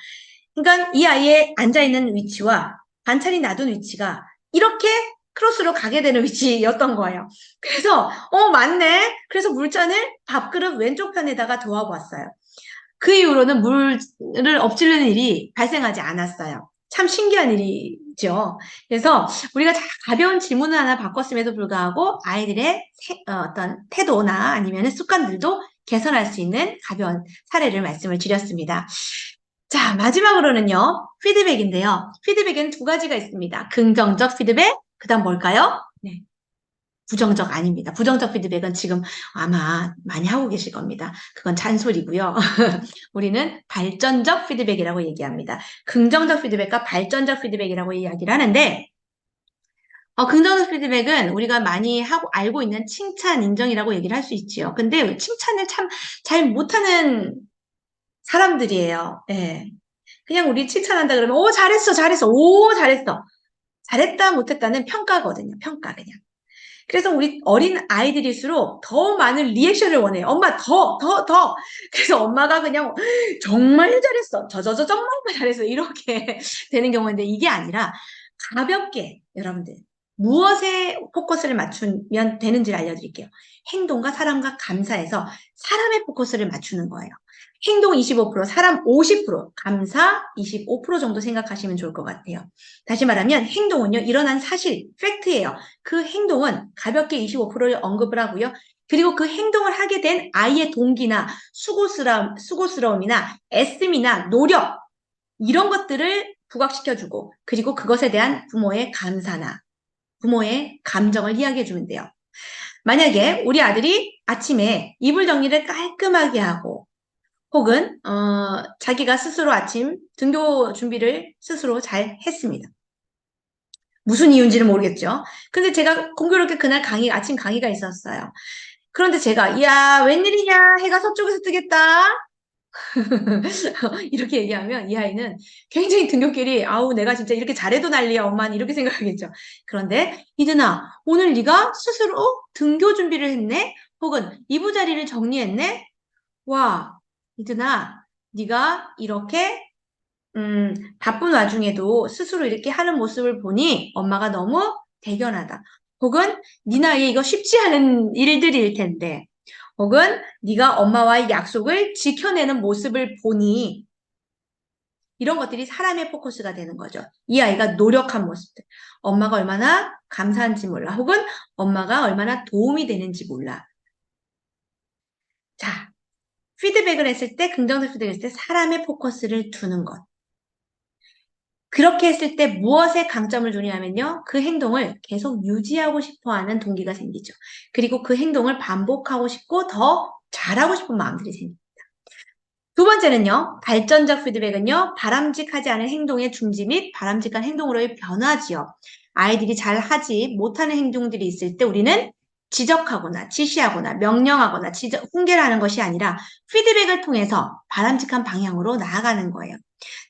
그러니까 이 아이의 앉아있는 위치와 반찬이 놔둔 위치가 이렇게 크로스로 가게 되는 위치였던 거예요. 그래서 맞네. 그래서 물잔을 밥그릇 왼쪽 편에다가 두어보았어요. 그 이후로는 물을 엎지르는 일이 발생하지 않았어요. 참 신기한 일이죠. 그래서 우리가 가벼운 질문을 하나 바꿨음에도 불구하고 아이들의 어떤 태도나 아니면 습관들도 개선할 수 있는 가벼운 사례를 말씀을 드렸습니다. 자, 마지막으로는요, 피드백인데요. 피드백에는 2가지가 있습니다. 긍정적 피드백, 그 다음 뭘까요? 네. 부정적 아닙니다. 부정적 피드백은 지금 아마 많이 하고 계실 겁니다. 그건 잔소리고요. 우리는 발전적 피드백이라고 얘기합니다. 긍정적 피드백과 발전적 피드백이라고 이야기를 하는데 긍정적 피드백은 우리가 많이 알고 있는 칭찬, 인정이라고 얘기를 할 수 있지요. 근데 칭찬을 참 잘 못하는 사람들이에요. 예. 그냥 우리 칭찬한다 그러면 오 잘했어 잘했어 오 잘했어 잘했다 못했다는 평가거든요. 평가 그냥. 그래서 우리 어린 아이들일수록 더 많은 리액션을 원해요. 엄마 더. 그래서 엄마가 그냥 정말 잘했어. 정말 잘했어. 이렇게 되는 경우인데 이게 아니라 가볍게 여러분들 무엇에 포커스를 맞추면 되는지를 알려드릴게요. 행동과 사람과 감사해서 사람의 포커스를 맞추는 거예요. 행동 25%, 사람 50%, 감사 25% 정도 생각하시면 좋을 것 같아요. 다시 말하면 행동은요, 일어난 사실, 팩트예요. 그 행동은 가볍게 25%를 언급을 하고요. 그리고 그 행동을 하게 된 아이의 동기나 수고스러움이나 애씀이나 노력, 이런 것들을 부각시켜주고, 그리고 그것에 대한 부모의 감사나 부모의 감정을 이야기해주면 돼요. 만약에 우리 아들이 아침에 이불 정리를 깔끔하게 하고, 혹은 자기가 스스로 아침 등교 준비를 스스로 잘 했습니다. 무슨 이유인지는 모르겠죠. 근데 제가 공교롭게 그날 아침 강의가 있었어요. 그런데 제가 야 웬일이냐 해가 서쪽에서 뜨겠다 이렇게 얘기하면 이 아이는 굉장히 등굣길이 아우 내가 진짜 이렇게 잘해도 난리야 엄마는 이렇게 생각하겠죠. 그런데 이든아 오늘 네가 스스로 등교 준비를 했네? 혹은 이부자리를 정리했네? 와 이든아 네가 이렇게 바쁜 와중에도 스스로 이렇게 하는 모습을 보니 엄마가 너무 대견하다. 혹은 네 나이에 이거 쉽지 않은 일들일 텐데 혹은 네가 엄마와의 약속을 지켜내는 모습을 보니 이런 것들이 사람의 포커스가 되는 거죠. 이 아이가 노력한 모습들. 엄마가 얼마나 감사한지 몰라. 혹은 엄마가 얼마나 도움이 되는지 몰라. 자, 피드백을 했을 때, 긍정적 피드백을 했을 때 사람의 포커스를 두는 것. 그렇게 했을 때 무엇에 강점을 두냐면요. 그 행동을 계속 유지하고 싶어하는 동기가 생기죠. 그리고 그 행동을 반복하고 싶고 더 잘하고 싶은 마음들이 생깁니다. 2번째는요. 발전적 피드백은요. 바람직하지 않은 행동의 중지 및 바람직한 행동으로의 변화지요. 아이들이 잘 하지 못하는 행동들이 있을 때 우리는 지적하거나 지시하거나 명령하거나 훈계를 하는 것이 아니라 피드백을 통해서 바람직한 방향으로 나아가는 거예요.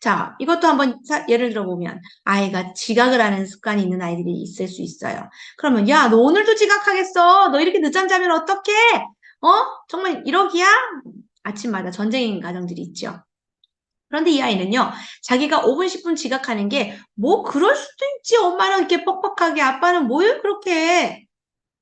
자, 이것도 한번 예를 들어보면 아이가 지각을 하는 습관이 있는 아이들이 있을 수 있어요. 그러면 야, 너 오늘도 지각하겠어? 너 이렇게 늦잠 자면 어떡해? 정말 이러기야? 아침마다 전쟁인 가정들이 있죠. 그런데 이 아이는요, 자기가 5분, 10분 지각하는 게, 뭐, 그럴 수도 있지. 엄마는 이렇게 뻑뻑하게, 아빠는 뭘 그렇게 해.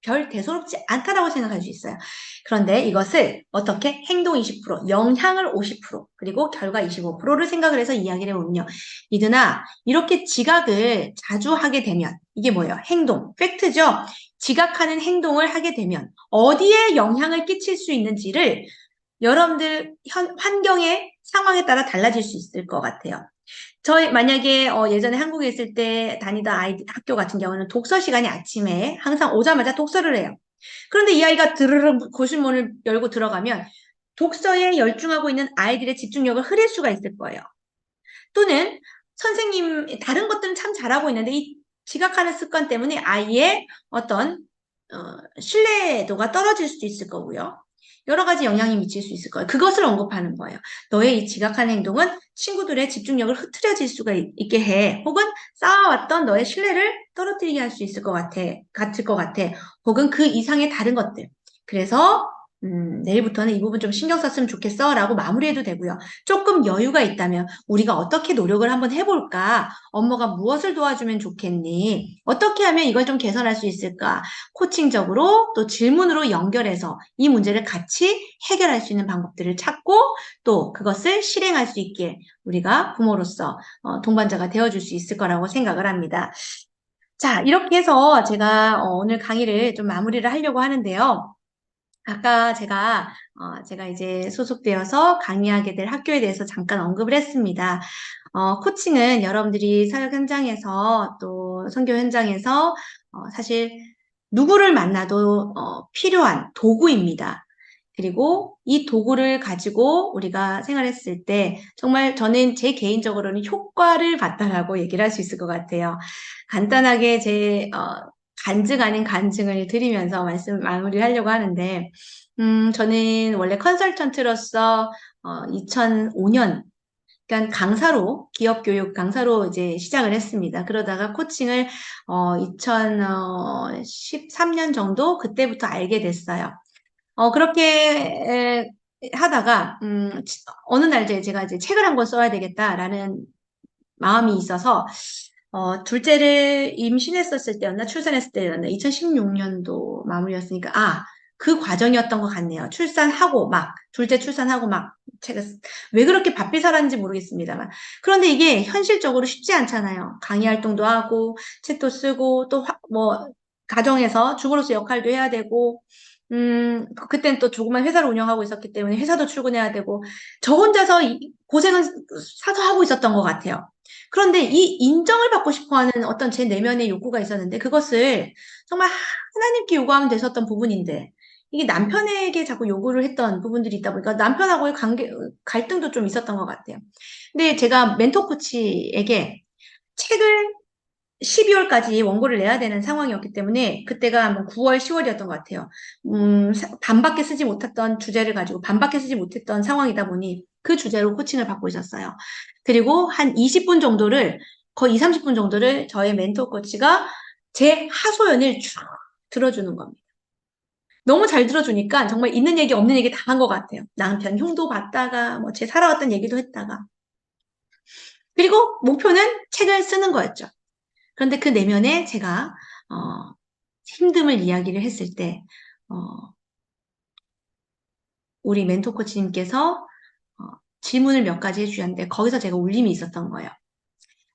별 대수롭지 않다라고 생각할 수 있어요. 그런데 이것을 어떻게 행동 20%, 영향을 50%, 그리고 결과 25%를 생각을 해서 이야기를 해보면요. 이드나, 이렇게 지각을 자주 하게 되면, 이게 뭐예요? 행동, 팩트죠? 지각하는 행동을 하게 되면 어디에 영향을 끼칠 수 있는지를 여러분들 환경의 상황에 따라 달라질 수 있을 것 같아요. 저희 만약에 예전에 한국에 있을 때 다니던 학교 같은 경우는 독서 시간이 아침에 항상 오자마자 독서를 해요. 그런데 이 아이가 드르륵 교실문을 열고 들어가면 독서에 열중하고 있는 아이들의 집중력을 흐릴 수가 있을 거예요. 또는 선생님 다른 것들은 참 잘하고 있는데 이 지각하는 습관 때문에 아이의 어떤 신뢰도가 떨어질 수도 있을 거고요. 여러 가지 영향이 미칠 수 있을 거예요. 그것을 언급하는 거예요. 너의 이 지각하는 행동은 친구들의 집중력을 흐트려질 수가 있게 해. 혹은 쌓아왔던 너의 신뢰를 떨어뜨리게 할 수 있을 것 같을 것 같아. 혹은 그 이상의 다른 것들. 그래서 내일부터는 이 부분 좀 신경 썼으면 좋겠어 라고 마무리해도 되고요. 조금 여유가 있다면 우리가 어떻게 노력을 한번 해볼까? 엄마가 무엇을 도와주면 좋겠니? 어떻게 하면 이걸 좀 개선할 수 있을까? 코칭적으로 또 질문으로 연결해서 이 문제를 같이 해결할 수 있는 방법들을 찾고 또 그것을 실행할 수 있게 우리가 부모로서 동반자가 되어줄 수 있을 거라고 생각을 합니다. 자, 이렇게 해서 제가 오늘 강의를 좀 마무리를 하려고 하는데요. 아까 제가 이제 소속되어서 강의하게 될 학교에 대해서 잠깐 언급을 했습니다. 코칭은 여러분들이 사역 현장에서 또 선교 현장에서 사실 누구를 만나도 필요한 도구입니다. 그리고 이 도구를 가지고 우리가 생활했을 때 정말 저는 제 개인적으로는 효과를 봤다라고 얘기를 할 수 있을 것 같아요. 간단하게 제 간증 아닌 간증을 드리면서 말씀 마무리를 하려고 하는데 저는 원래 컨설턴트로서 2005년 그러니까 강사로 기업 교육 강사로 이제 시작을 했습니다. 그러다가 코칭을 2013년 정도 그때부터 알게 됐어요. 그렇게 하다가 어느 날 제가 이제 책을 한 권 써야 되겠다라는 마음이 있어서 둘째를 임신했었을 때였나 출산했을 때였나 2016년도 마무리였으니까 그 과정이었던 것 같네요. 출산하고 막 둘째 출산하고 막 제가 왜 그렇게 바삐 살았는지 모르겠습니다만 그런데 이게 현실적으로 쉽지 않잖아요. 강의 활동도 하고 책도 쓰고 또 뭐 가정에서 주부로서 역할도 해야 되고 그때는 또 조그만 회사를 운영하고 있었기 때문에 회사도 출근해야 되고 저 혼자서 고생은 사서 하고 있었던 것 같아요. 그런데 이 인정을 받고 싶어 하는 어떤 제 내면의 욕구가 있었는데 그것을 정말 하나님께 요구하면 됐었던 부분인데 이게 남편에게 자꾸 요구를 했던 부분들이 있다 보니까 남편하고의 갈등도 좀 있었던 것 같아요. 근데 제가 멘토 코치에게 책을 12월까지 원고를 내야 되는 상황이었기 때문에 그때가 뭐 9월, 10월이었던 것 같아요. 반밖에 쓰지 못했던 주제를 가지고 반밖에 쓰지 못했던 상황이다 보니 그 주제로 코칭을 받고 있었어요. 그리고 한 20분 정도를 거의 20, 30분 정도를 저의 멘토 코치가 제 하소연을 쭉 들어주는 겁니다. 너무 잘 들어주니까 정말 있는 얘기 없는 얘기 다 한 것 같아요. 남편 흉도 봤다가 뭐 제 살아왔던 얘기도 했다가 그리고 목표는 책을 쓰는 거였죠. 그런데 그 내면에 제가 힘듦을 이야기를 했을 때 우리 멘토 코치님께서 질문을 몇 가지 해주셨는데 거기서 제가 울림이 있었던 거예요.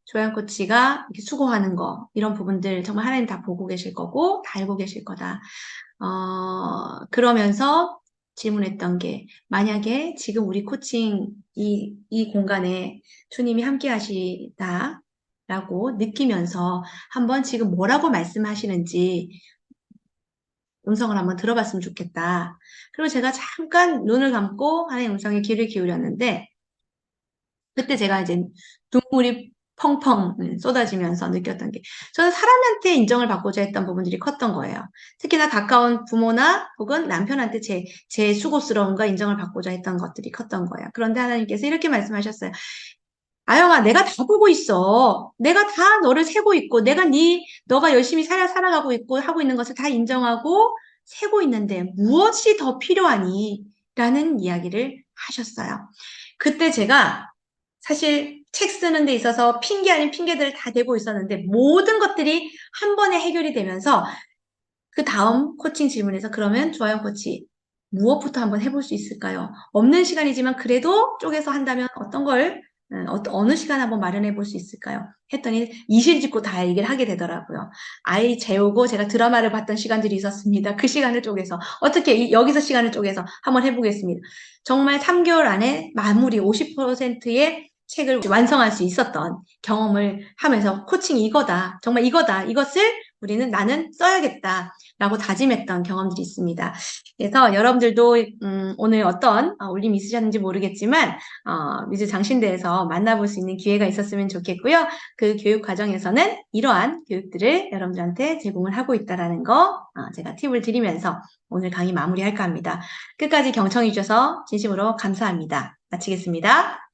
조양 코치가 이렇게 수고하는 거 이런 부분들 정말 하나님 다 보고 계실 거고 다 알고 계실 거다. 그러면서 질문했던 게 만약에 지금 우리 코칭 이 공간에 주님이 함께 하시다 라고 느끼면서 한번 지금 뭐라고 말씀하시는지 음성을 한번 들어봤으면 좋겠다. 그리고 제가 잠깐 눈을 감고 하나의 음성에 귀를 기울였는데 그때 제가 이제 눈물이 펑펑 쏟아지면서 느꼈던 게 저는 사람한테 인정을 받고자 했던 부분들이 컸던 거예요. 특히나 가까운 부모나 혹은 남편한테 제 수고스러움과 인정을 받고자 했던 것들이 컸던 거예요. 그런데 하나님께서 이렇게 말씀하셨어요. 아영아, 내가 다 보고 있어. 내가 다 너를 세고 있고, 너가 열심히 살아가고 있고, 하고 있는 것을 다 인정하고, 세고 있는데, 무엇이 더 필요하니? 라는 이야기를 하셨어요. 그때 제가 사실 책 쓰는 데 있어서 핑계 아닌 핑계들을 다 대고 있었는데 모든 것들이 한 번에 해결이 되면서 그 다음 코칭 질문에서 그러면 주하영 코치 무엇부터 한번 해볼 수 있을까요? 없는 시간이지만 그래도 쪼개서 한다면 어떤 걸 어느 시간 한번 마련해 볼 수 있을까요? 했더니 이실직고 다 얘기를 하게 되더라고요. 아이 재우고 제가 드라마를 봤던 시간들이 있었습니다. 그 시간을 쪼개서 어떻게 여기서 시간을 쪼개서 한번 해보겠습니다. 정말 3개월 안에 마무리 50%의 책을 완성할 수 있었던 경험을 하면서 코칭이 이거다. 정말 이거다. 이것을 나는 써야겠다라고 다짐했던 경험들이 있습니다. 그래서 여러분들도 오늘 어떤 울림이 있으셨는지 모르겠지만 미주 장신대에서 만나볼 수 있는 기회가 있었으면 좋겠고요. 그 교육 과정에서는 이러한 교육들을 여러분들한테 제공을 하고 있다는 거 제가 팁을 드리면서 오늘 강의 마무리할까 합니다. 끝까지 경청해 주셔서 진심으로 감사합니다. 마치겠습니다.